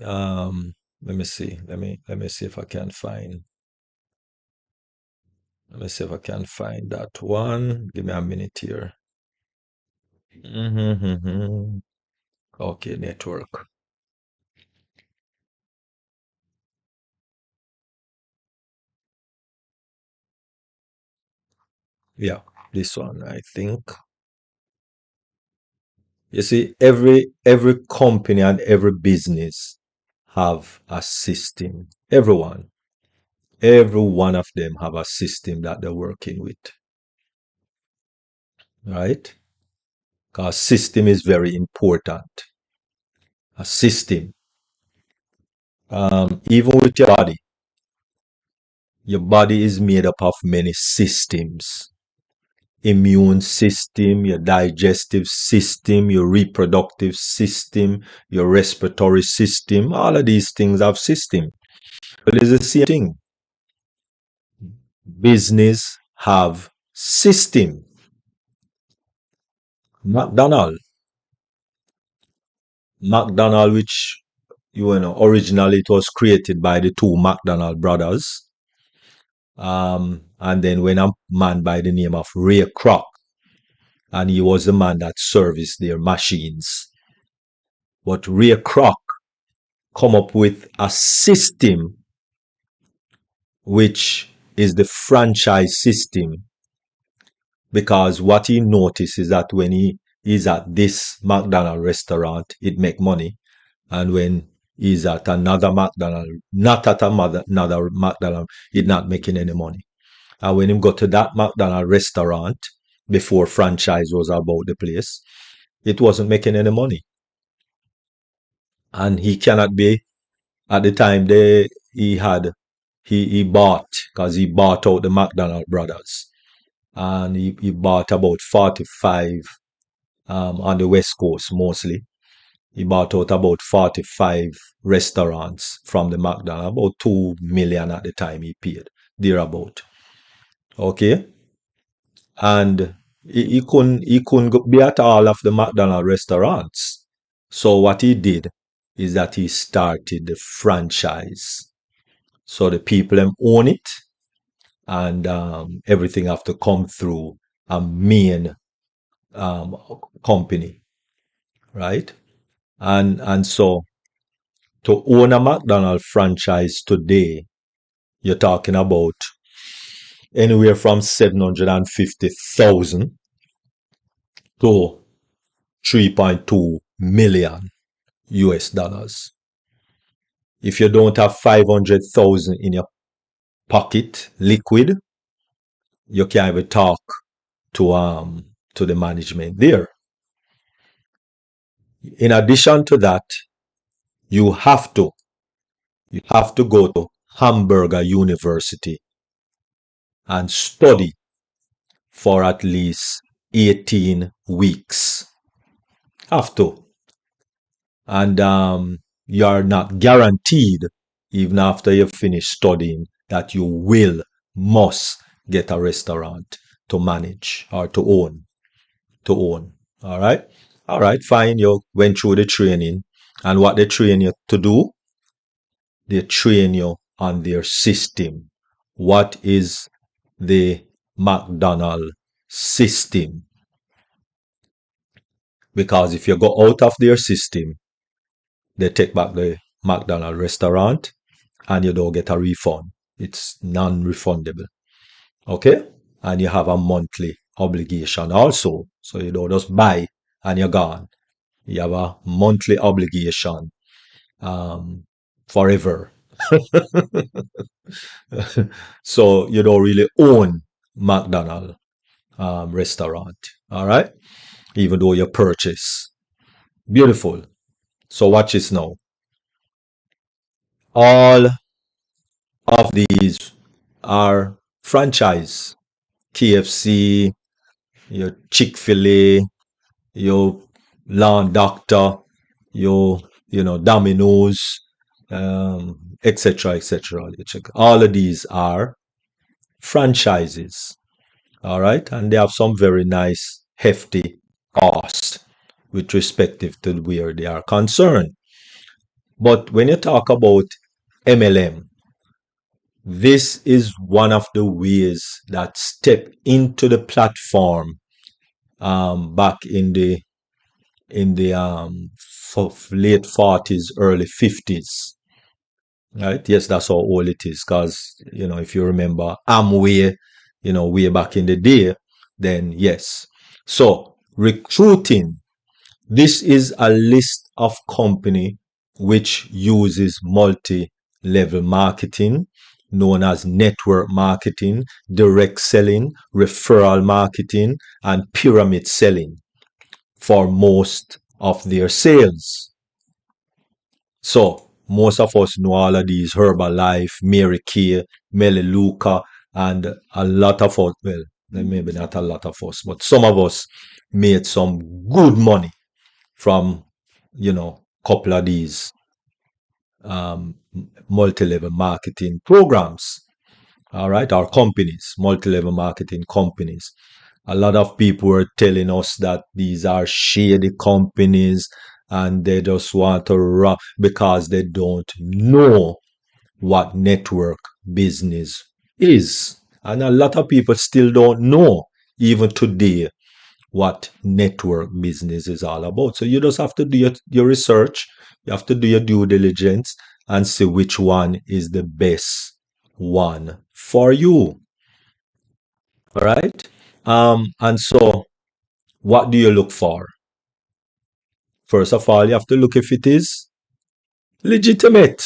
let me see. Let me see if I can find let me see if I can find that one. Give me a minute here. Mm-hmm. Okay, network. Yeah, this one, I think. You see, every company and every business have a system. Every one of them have a system that they're working with, right? Because system is very important. A system, even with your body. Your body is made up of many systems. Immune system, your digestive system, your reproductive system, your respiratory system. All of these things have system. But it's the same thing. Business have system. McDonald, which originally it was created by the two McDonald brothers, and then when a man by the name of Ray Kroc, and he was the man that serviced their machines. But Ray Kroc come up with a system which is the franchise system, because what he noticed is that when he is at this McDonald restaurant, it make money, and when he's at another McDonald, not at another McDonald, he's not making any money. And when he go to that McDonald restaurant, before franchise was about the place, it wasn't making any money. And he cannot be, at the time he bought, because he bought out the McDonald brothers. And he bought about 45 on the West Coast mostly. He bought out about 45 restaurants from the McDonald's, about 2 million at the time he paid, thereabout. Okay? And he couldn't be at all of the McDonald's restaurants. So what he did is that he started the franchise. So the people own it, and everything have to come through a main company, right? And so to own a McDonald's franchise today, you're talking about anywhere from 750,000 to 3.2 million US dollars. If you don't have 500,000 in your pocket liquid, you can't even talk to the management there. In addition to that, you have to go to Hamburger University and study for at least 18 weeks. Have to. And you're not guaranteed, even after you finish studying, that you must get a restaurant to manage or to own. All right. All right, fine. You went through the training. And what they train you to do? They train you on their system. What is the McDonald system? Because if you go out of their system, they take back the McDonald restaurant and you don't get a refund. It's non-refundable. Okay? And you have a monthly obligation also. So you don't just buy and you're gone. You have a monthly obligation forever. So you don't really own McDonald restaurant. All right? Even though you purchase. Beautiful. So watch this now. All of these are franchise. KFC, your Chick-fil-A, your Lawn Doctor, your Domino's, etc., etc. All of these are franchises. All right, and they have some very nice, hefty costs with respective to where they are concerned. But when you talk about MLM, this is one of the ways that step into the platform back in the late 40s, early 50s. Right? Yes, that's how old it is. Because if you remember Amway, way back in the day, then yes. So recruiting. This is a list of company which uses multi-level marketing, known as network marketing, direct selling, referral marketing, and pyramid selling for most of their sales. So Most of us know all of these: Herbalife, Mary Kay, Melaleuca, and a lot of us, well, maybe not a lot of us, but some of us made some good money from, couple of these um, multi-level marketing programs. All right, our companies, multi-level marketing companies. A lot of people were telling us that these are shady companies and they just want to rob because they don't know what network business is. And a lot of people still don't know, even today, what network business is all about. So you just have to do your research, you have to do your due diligence and see which one is the best one for you. All right. And so what do you look for? First of all, you have to look if it is legitimate.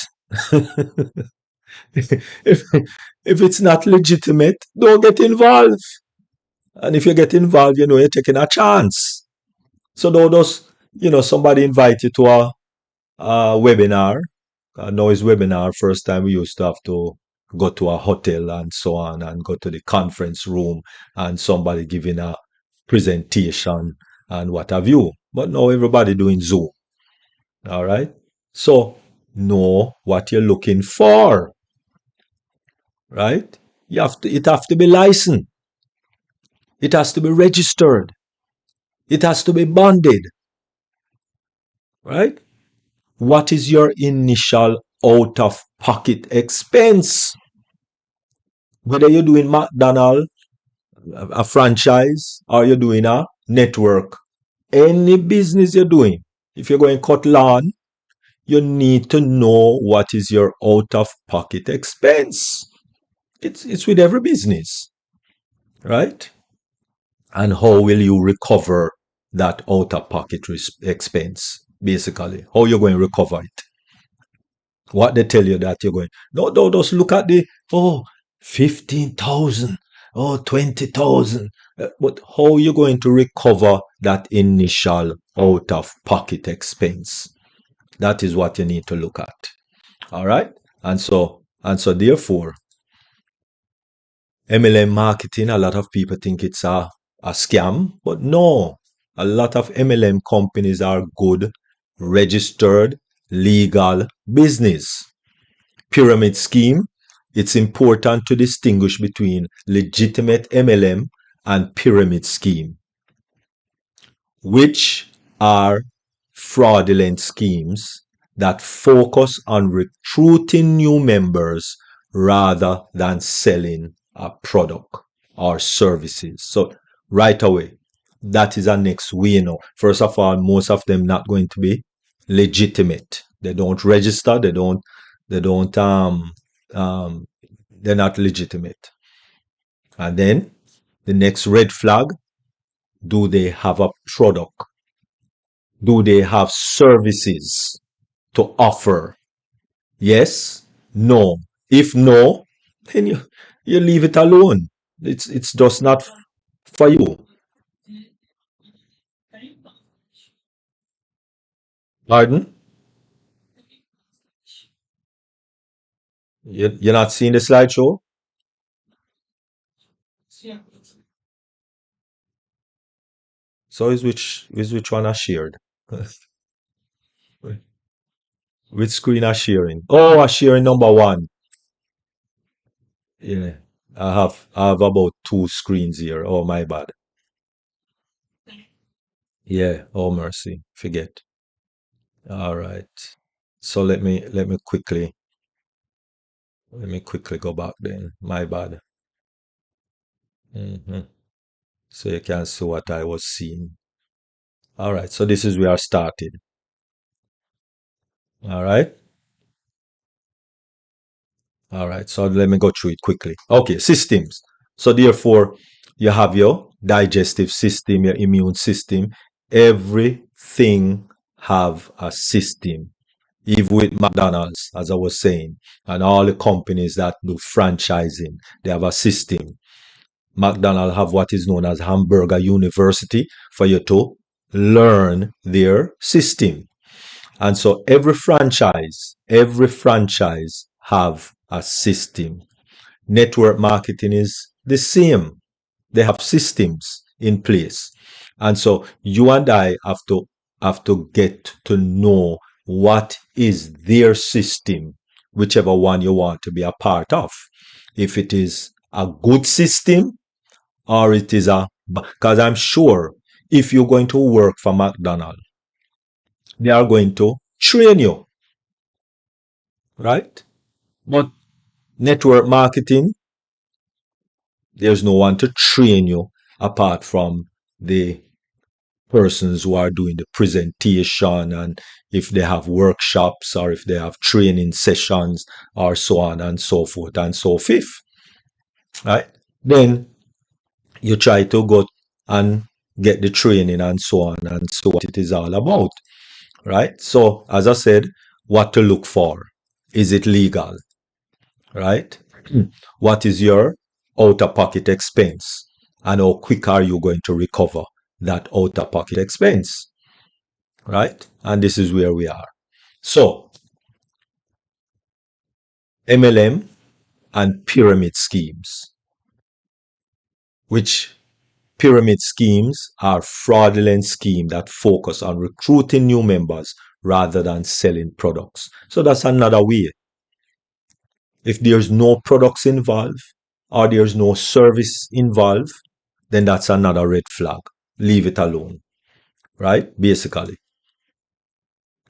if, if it's not legitimate, don't get involved. And if you get involved, you're taking a chance. So don't just, somebody invite you to a webinar. Now it's webinar. First time we used to have to go to a hotel and so on and go to the conference room and somebody giving a presentation and what have you. But now everybody doing Zoom. All right. So know what you're looking for. Right? It have to be licensed. It has to be registered. It has to be bonded. Right? What is your initial out of pocket expense? Whether you're doing McDonald's, a franchise, or you're doing a network, any business you're doing, if you're going to cut lawn, you need to know what is your out of pocket expense. It's with every business, right? And how will you recover that out of pocket expense? Basically, how you're going to recover it? What they tell you that you're going. No, no, just look at the 15,000, 20,000. But how are you going to recover that initial out of pocket expense? That is what you need to look at. All right. And so therefore, MLM marketing, a lot of people think it's a scam, but no. A lot of MLM companies are good, registered, legal business. Pyramid scheme, it's important to distinguish between legitimate MLM and pyramid scheme, which are fraudulent schemes that focus on recruiting new members rather than selling a product or services. So right away, that is our next way. First of all, most of them not going to be legitimate. They don't register. They don't they're not legitimate. And then the next red flag: do they have a product? Do they have services to offer? Yes, no. If no, then you leave it alone. It's just not for you. Pardon? You're not seeing the slideshow? So is which one I shared? Which screen I sharing? Oh, I sharing number one. Yeah. I have about two screens here. Oh, my bad. Yeah. Oh, mercy. Forget. All right. So let me quickly go back then. My bad. hmm So you can see what I was seeing. All right. So this is where I started. All right. All right. So let me go through it quickly. Okay. Systems. So therefore, you have your digestive system, your immune system. Everything have a system. Even with McDonald's, as I was saying, and all the companies that do franchising, they have a system. McDonald's have what is known as Hamburger University for you to learn their system. And so every franchise have a system. Network marketing is the same. They have systems in place. And so you and I have to get to know what is their system, whichever one you want to be a part of. If it is a good system or it is because I'm sure if you're going to work for McDonald's, they are going to train you, right? But network marketing, there's no one to train you apart from the persons who are doing the presentation, and if they have workshops or if they have training sessions or so on and so forth and so forth, right? Then you try to go and get the training and so on and so what it is all about, right? So as I said, what to look for. Is it legal, right? What is your out of pocket expense, and how quick are you going to recover that out of pocket expense, right? And this is where we are. So MLM and pyramid schemes, which pyramid schemes are fraudulent schemes that focus on recruiting new members rather than selling products. So that's another way. If there's no products involved or there's no service involved, then that's another red flag. Leave it alone, right? Basically,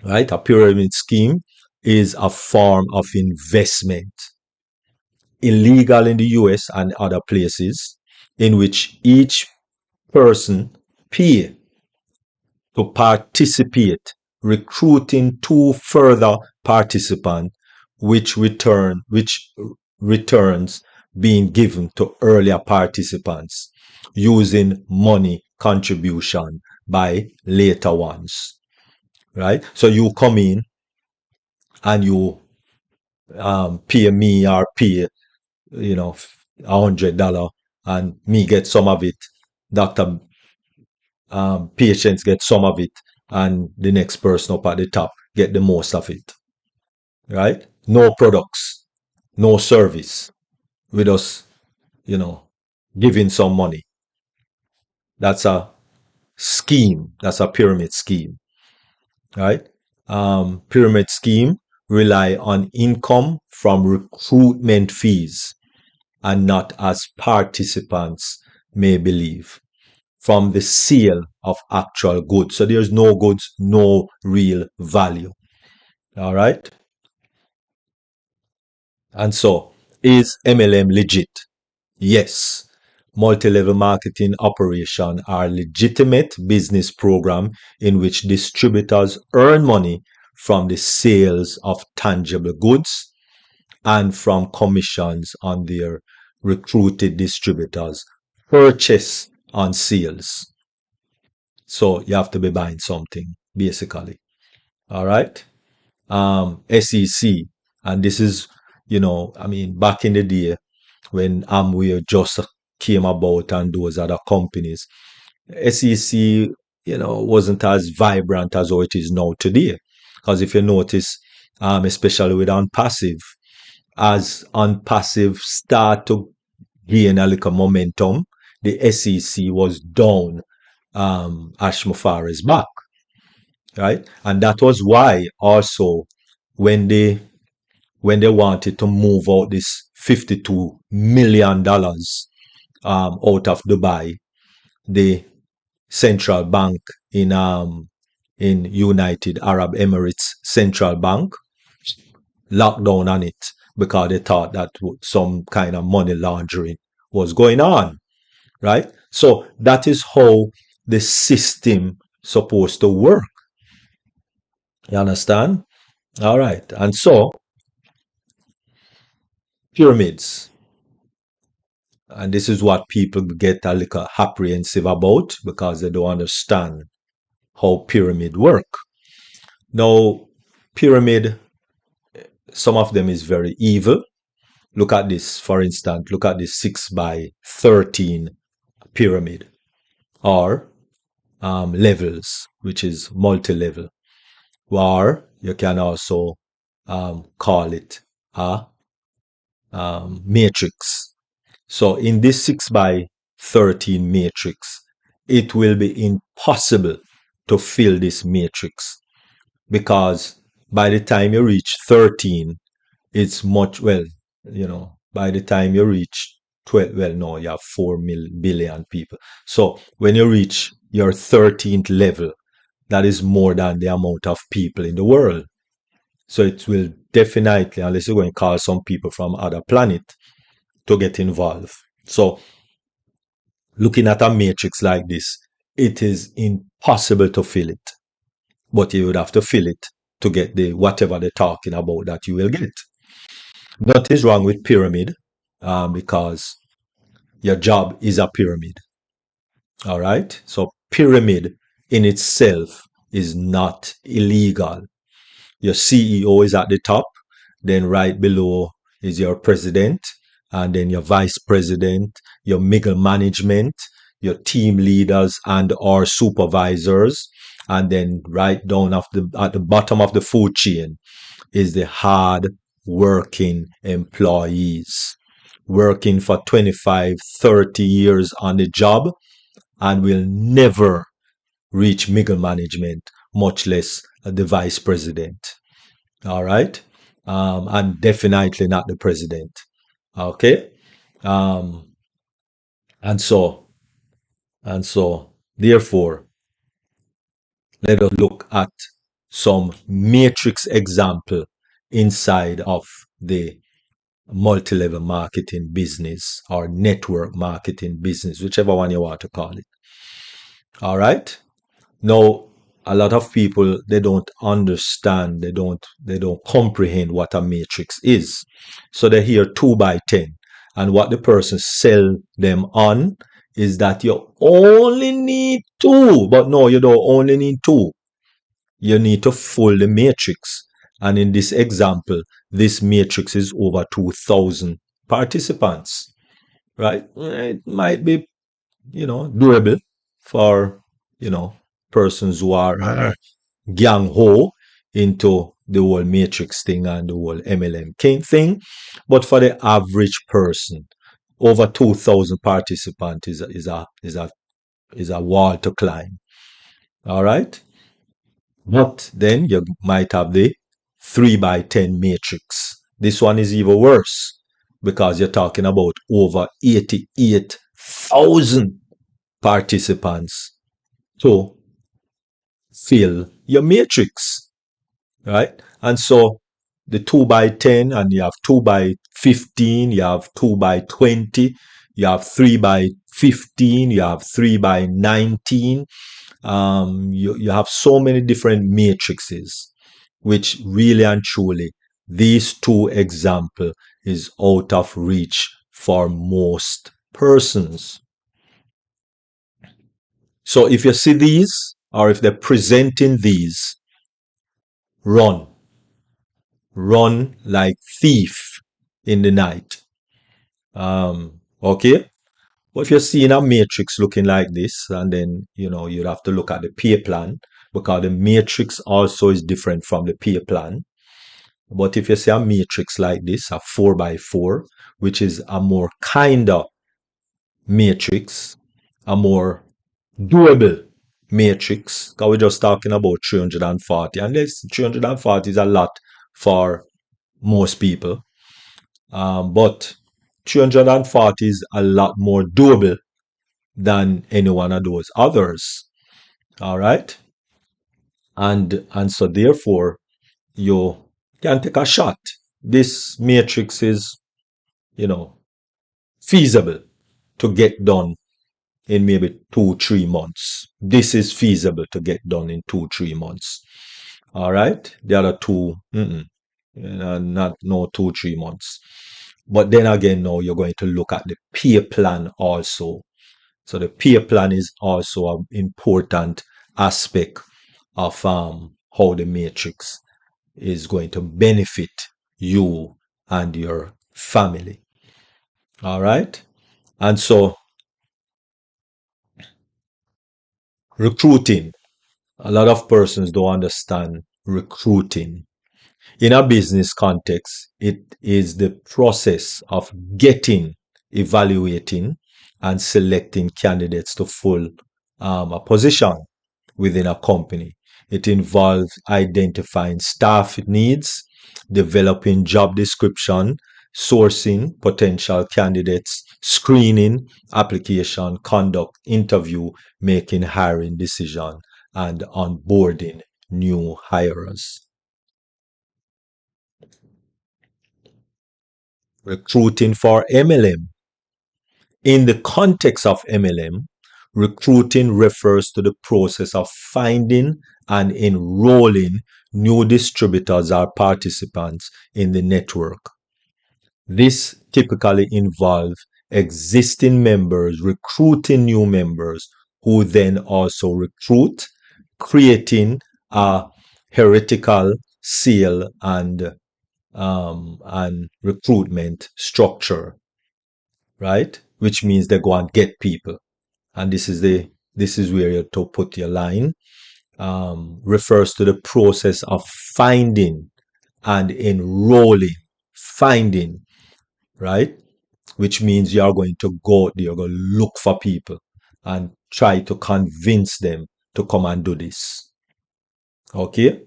right? A pyramid scheme is a form of investment, illegal in the US and other places, in which each person pay to participate, recruiting two further participants, which returns being given to earlier participants using money contribution by later ones. Right? So you come in and you pay me or pay, $100 and me get some of it. Dr. Patients get some of it, and the next person up at the top get the most of it. Right? No products, no service, with us, giving some money. That's a scheme. That's a pyramid scheme. Right? Pyramid scheme rely on income from recruitment fees and not as participants may believe, from the sale of actual goods. So there's no goods, no real value. All right. And so, is MLM legit? Yes. Multi-level marketing operation are legitimate business program in which distributors earn money from the sales of tangible goods and from commissions on their recruited distributors purchase on sales. So you have to be buying something, basically. All right. SEC, and this is, back in the day when Amway just came about and those other companies, SEC, wasn't as vibrant as how it is now today. Because if you notice, especially with unpassive, as unpassive start to gain a little momentum, the SEC was down Ashmofare's back, right? And that was why also when they wanted to move out this $52 million out of Dubai, the central bank in United Arab Emirates Central Bank locked down on it because they thought that some kind of money laundering was going on, right? So that is how the system supposed to work. You understand? All right. And so pyramids. And this is what people get a little apprehensive about because they don't understand how pyramid work. Now, pyramid, some of them is very evil. Look at this, for instance, look at this 6 by 13 pyramid or levels, which is multi-level. or you can also call it a matrix. So in this 6 by 13 matrix, it will be impossible to fill this matrix because by the time you reach 13, it's much, well, by the time you reach 12, well, no, you have 4 billion people. So when you reach your 13th level, that is more than the amount of people in the world. So it will definitely, unless you're going to call some people from other planet to get involved. So looking at a matrix like this, it is impossible to fill it. But you would have to fill it to get the whatever they're talking about that you will get. Nothing's wrong with pyramid because your job is a pyramid. All right. So pyramid in itself is not illegal. Your CEO is at the top, then right below is your president, and then your vice president, your middle management, your team leaders and or supervisors, and then right down at the bottom of the food chain is the hard working employees working for 25, 30 years on the job and will never reach middle management, much less the vice president. All right. And definitely not the president. Okay. Um, and so, therefore, let us look at some matrix example inside of the multi-level marketing business or network marketing business, whichever one you want to call it. All right. Now, a lot of people they don't understand, they don't comprehend what a matrix is. So they hear 2 by 10, and what the person sell them on is that you only need two, but no, you don't only need two. You need to full the matrix. And in this example, this matrix is over 2,000 participants, right? It might be, doable for, persons who are gang ho into the whole matrix thing and the whole MLM king thing. But for the average person, over 2,000 participants is a wall to climb. All right. But then you might have the 3 by 10 matrix. This one is even worse because you're talking about over 88,000 participants to fill your matrix, right? And so the 2 by 10, and you have 2 by 15, you have 2 by 20, you have 3 by 15, you have 3 by 19. You have so many different matrices, which really and truly, these two example is out of reach for most persons. So if you see these, or if they're presenting these, run. Run like thief in the night. Okay? But if you're seeing a matrix looking like this, and then, you'd have to look at the pay plan because the matrix also is different from the pay plan. But if you see a matrix like this, a 4 by 4, which is a more kinder matrix, a more doable matrix, because we're just talking about 340, and this 340 is a lot for most people. But 340 is a lot more doable than any one of those others. All right. And so therefore you can take a shot. This matrix is, feasible to get done in maybe 2-3 months. This is feasible to get done in 2-3 months. All right. The other two, not no 2-3 months. But then again, now you're going to look at the pay plan also. So the pay plan is also an important aspect of how the matrix is going to benefit you and your family. All right. And so recruiting, a lot of persons don't understand recruiting. In a business context, it is the process of getting, evaluating, and selecting candidates to fill a position within a company. It involves identifying staff needs, developing job description, sourcing potential candidates, screening application, conduct interview, making hiring decision, and onboarding new hires. Recruiting for MLM. In the context of MLM, recruiting refers to the process of finding and enrolling new distributors or participants in the network. This typically involves existing members recruiting new members who then also recruit, creating a heretical sale and recruitment structure, right? Which means they go and get people, and this is where you have to put your line. Refers to the process of finding and enrolling, finding, right? Which means you are going to go there, you're going to look for people and try to convince them to come and do this. Okay,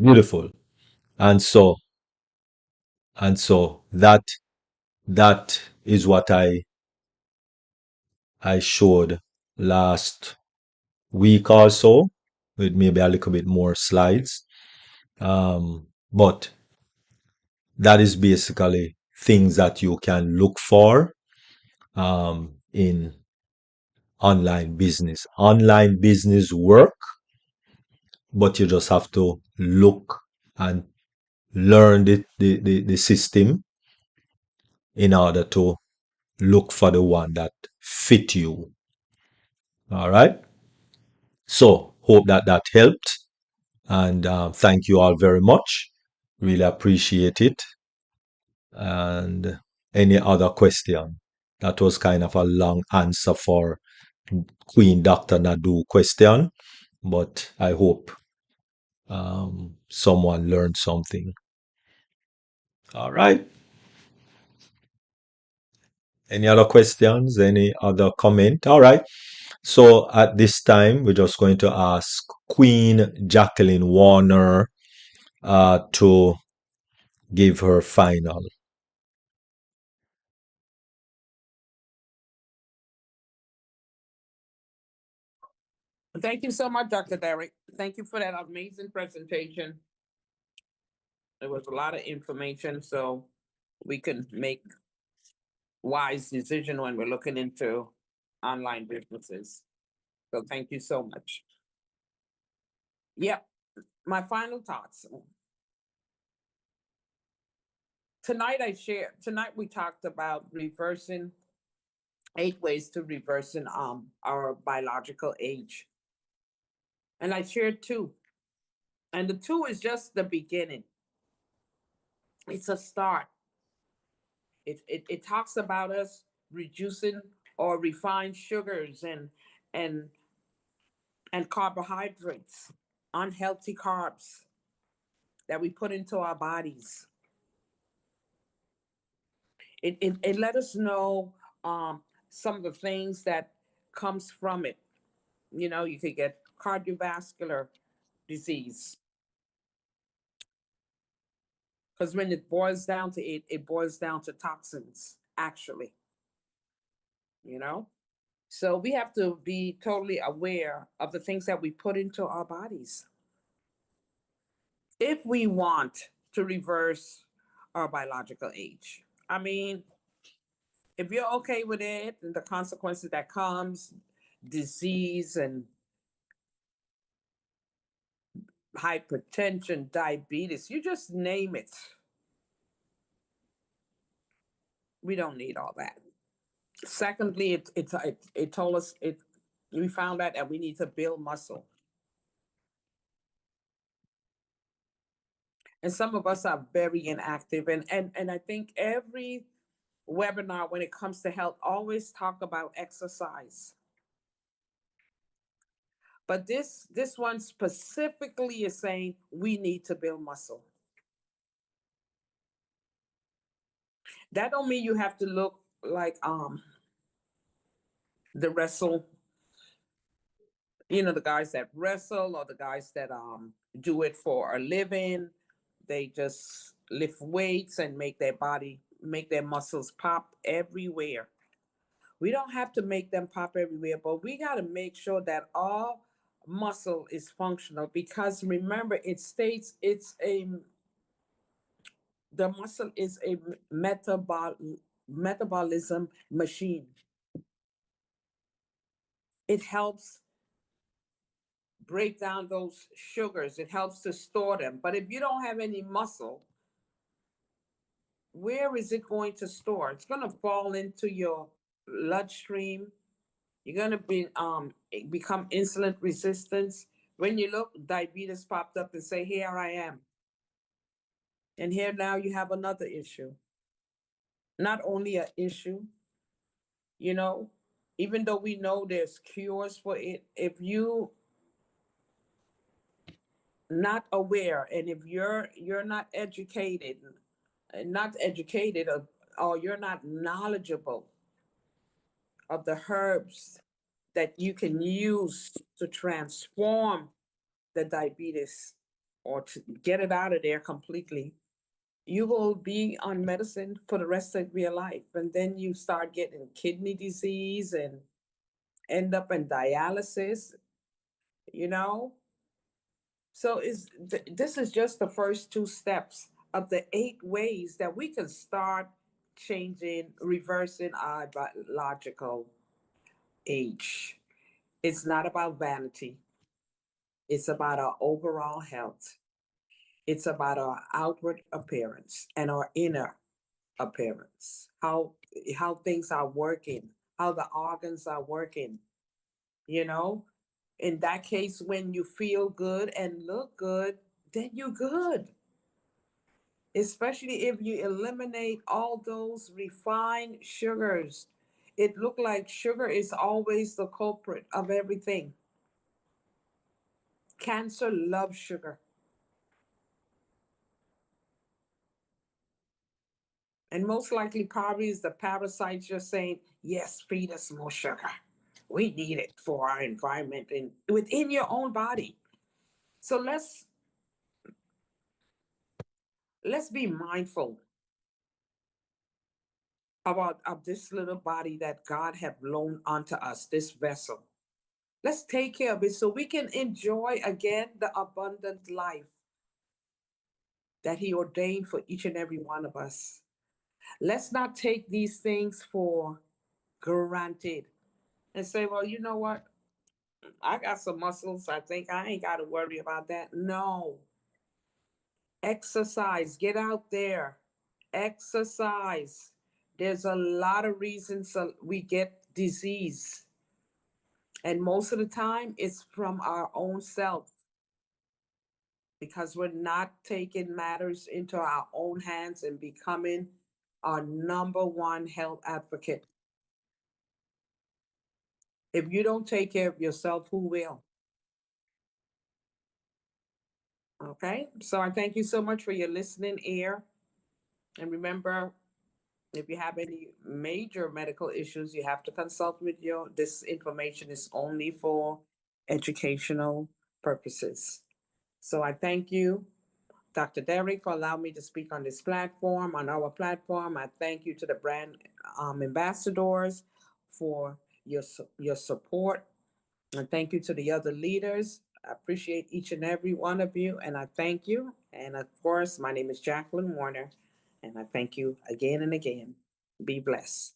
beautiful. And so that is what I showed last week or so, with maybe a little bit more slides. But that is basically things that you can look for in online business. Online business work, but you just have to look and learn the system in order to look for the one that fit you. All right. So hope that helped, and thank you all very much. Really appreciate it. And any other question? That was kind of a long answer for Queen Dr. Nadu question, but I hope someone learned something. All right. Any other questions? Any other comment? All right. So at this time, we're just going to ask Queen Jacqueline Warner to give her final. Thank you so much, Dr. Derek. Thank you for that amazing presentation. There was a lot of information, so we can make wise decision when we're looking into online businesses. So thank you so much. Yep, my final thoughts. Tonight we talked about reversing 8 ways to reversing our biological age. And I shared 2. And the 2 is just the beginning. It's a start. It talks about us reducing or refined sugars and and carbohydrates, unhealthy carbs that we put into our bodies. It let us know some of the things that comes from it. You know, you could get cardiovascular disease, because when it boils down to it, it boils down to toxins, actually, you know? So we have to be totally aware of the things that we put into our bodies if we want to reverse our biological age. I mean, if you're okay with it and the consequences that comes, disease and hypertension, diabetes, you just name it. We don't need all that. Secondly, it told us we found out that we need to build muscle. And some of us are very inactive. And I think every webinar when it comes to health always talk about exercise. But this one specifically is saying we need to build muscle. That don't mean you have to look like the wrestle, the guys that wrestle or the guys that do it for a living. They just lift weights and make their muscles pop everywhere. We don't have to make them pop everywhere, but we got to make sure that all muscle is functional, because remember, it states the muscle is a metabolism machine. It helps break down those sugars, it helps to store them. But if you don't have any muscle, where is it going to store? It's going to fall into your bloodstream. You're going to become insulin resistance. When you look, diabetes popped up and say, here I am. And here now you have another issue. Not only an issue, you know, even though we know there's cures for it, if you not aware, and if you're not educated, or you're not knowledgeable of the herbs that you can use to transform the diabetes or to get it out of there completely, you will be on medicine for the rest of your life. And then you start getting kidney disease and end up in dialysis, you know? So this is just the first two steps of the 8 ways that we can start changing, reversing our biological age. It's not about vanity. It's about our overall health. It's about our outward appearance and our inner appearance. How things are working, how the organs are working, you know? In that case, when you feel good and look good, then you're good. Especially if you eliminate all those refined sugars. It looked like sugar is always the culprit of everything. Cancer loves sugar. And most likely, probably is the parasites just saying, yes, feed us more sugar. We need it for our environment and within your own body. So let's be mindful about of this little body that God have loaned unto us, this vessel. Let's take care of it so we can enjoy again the abundant life that He ordained for each and every one of us. Let's not take these things for granted and say, well, you know what? I got some muscles. I think I ain't got to worry about that. No. Exercise. Get out there. Exercise. There's a lot of reasons we get disease. And most of the time, it's from our own self because we're not taking matters into our own hands and becoming our number one health advocate. If you don't take care of yourself, who will? Okay, so I thank you so much for your listening ear. And remember, if you have any major medical issues, you have to consult with your. This information is only for educational purposes. So I thank you, Dr. Derek, for allowing me to speak on this platform, on our platform. I thank you to the brand ambassadors for your support. And thank you to the other leaders. I appreciate each and every one of you, and I thank you. And of course, my name is Jacqueline Warner, and I thank you again and again. Be blessed.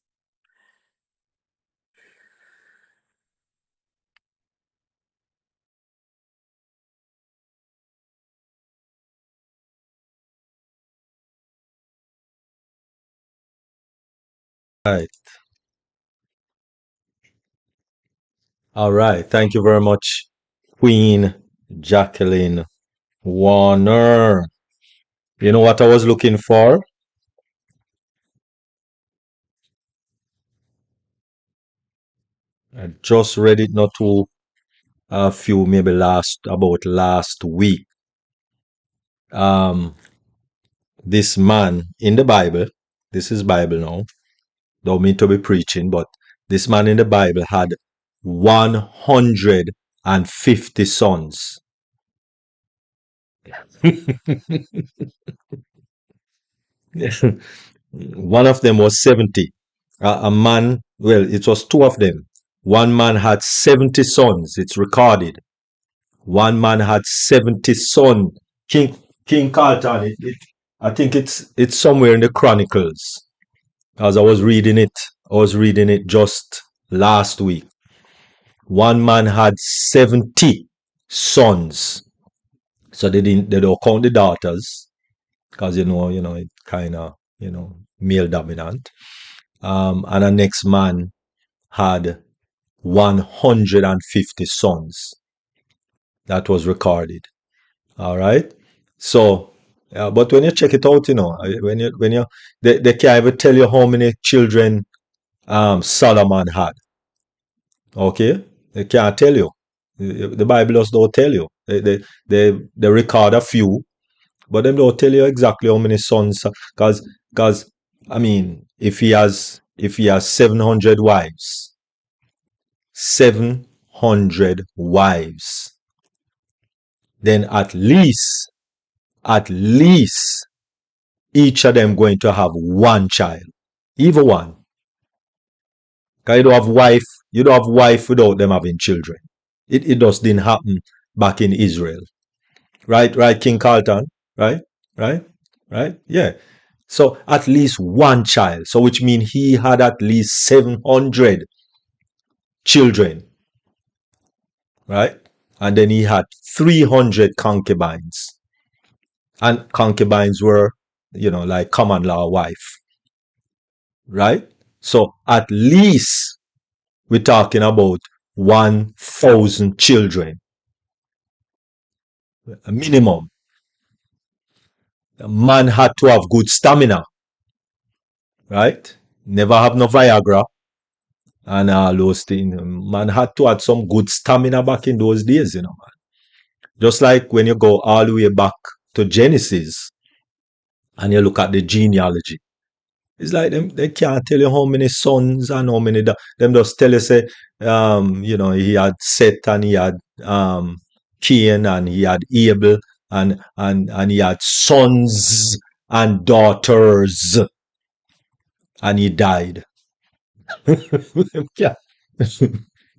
Right. All right. Thank you very much, Queen Jacqueline Warner. You know what I was looking for? I just read it not too a few, maybe last week. Um, this man in the Bible, this is Bible now, don't mean to be preaching, but this man in the Bible had 150 sons. One of them was 70. A man, well, it was two of them. One man had 70 sons. It's recorded. One man had 70 sons. King Carlton, I think it's somewhere in the Chronicles. As I was reading it, just last week. One man had 70 sons. So they don't count the daughters, because it kind of, male dominant. And the next man had 150 sons. That was recorded. All right. So, but when you check it out, they can't even tell you how many children Solomon had. Okay, they can't tell you. The Bible just don't tell you. They record a few, but they don't tell you exactly how many sons. Because I mean, if he has 700 wives, 700 wives, then at least each of them going to have one child, even one. Because you don't have wife without them having children. It just didn't happen back in Israel. Right, King Carlton? Right? Right? Right? Yeah. So at least one child. So which means he had at least 700 children. Right? And then he had 300 concubines. And concubines were, like common law wife. Right? So at least we're talking about 1,000 children. A minimum. A man had to have good stamina. Right? Never have no Viagra and all those things. Man had to have some good stamina back in those days, man. Just like when you go all the way back to Genesis and you look at the genealogy. It's like they can't tell you how many sons and how many them just tell you say he had Seth and he had Cain and he had Abel and he had sons and daughters and he died.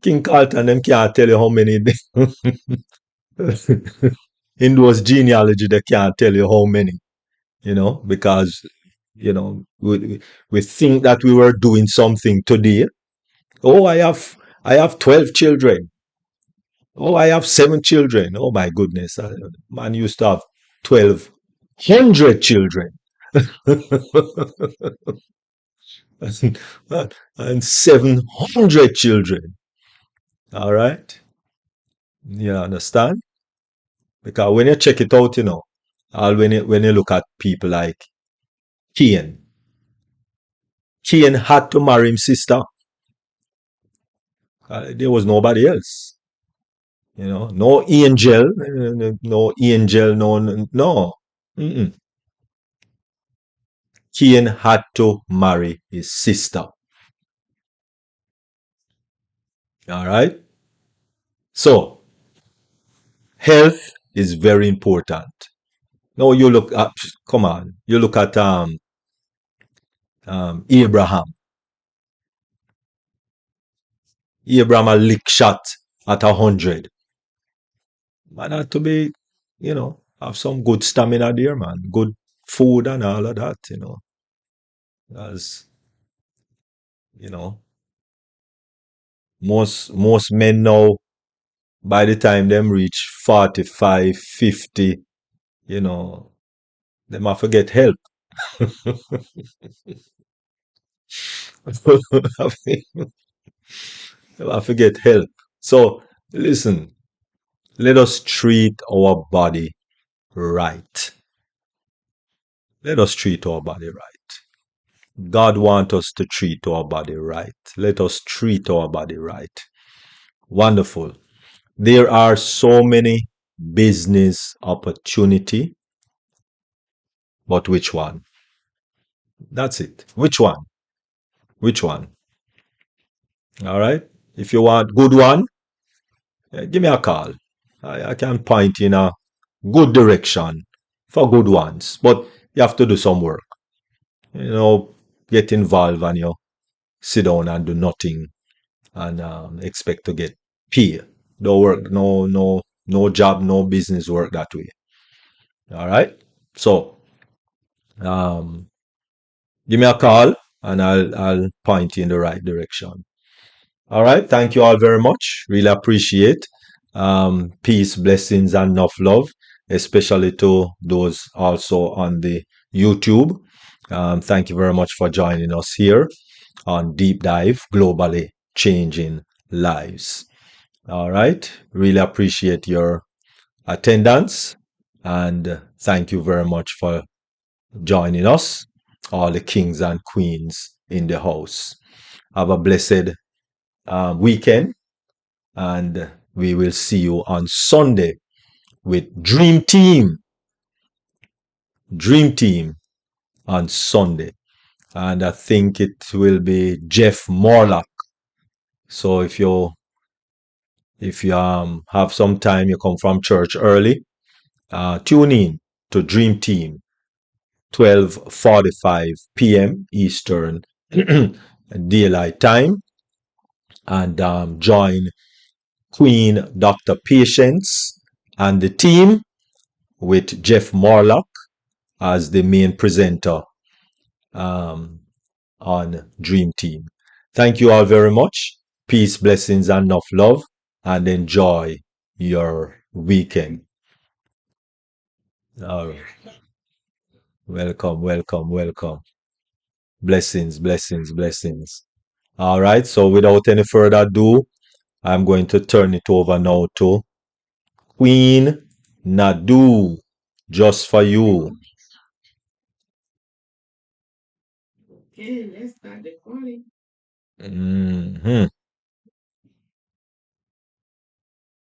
King Carlton them can't tell you how many in those genealogy they can't tell you how many, because we think that we were doing something today. Oh, I have 12 children. Oh, I have 7 children. Oh my goodness. Man used to have 1,200 children. And 700 children. All right. You understand? Because when you check it out, when you look at people like Cain, Cain had to marry his sister. There was nobody else. No angel, no angel, no. Mm-mm. Cain had to marry his sister. All right. So health is very important. Now you look at, come on, you look at Abraham. Abraham a lick shot at 100. Man had to be, have some good stamina there, man. Good food and all of that, As you know, most men now, by the time them reach 45, 50, them have to get help. Them have to get help. So listen, let us treat our body right. Let us treat our body right. God wants us to treat our body right. Let us treat our body right. Wonderful. There are so many business opportunity, but which one? That's it. Which one? Which one? All right. If you want good one, give me a call. I can point in a good direction for good ones, but you have to do some work. You know, get involved and you sit down and do nothing and expect to get paid. No work, no job, no business work that way. All right. So um, give me a call and I'll point you in the right direction. All right. Thank you all very much. Really appreciate. Peace, blessings, and enough love, especially to those also on the YouTube. Thank you very much for joining us here on Deep Dive Globally Changing Lives. All right. Really appreciate your attendance and thank you very much for joining us, all the kings and queens in the house. Have a blessed weekend and we will see you on Sunday with Dream Team. Dream Team on Sunday. And I think it will be Jeff Morlock. So if you have some time, you come from church early, tune in to Dream Team, 12:45 p.m. Eastern Daylight Time, and join Queen Dr. Patience and the team with Jeff Morlock as the main presenter um, on Dream Team. Thank you all very much. Peace, blessings, and enough love, and enjoy your weekend. All right. Welcome, welcome, welcome. Blessings, blessings, blessings. All right. So without any further ado, I'm going to turn it over now to Queen Nadu, just for you. Okay, let's start the calling. Mhm.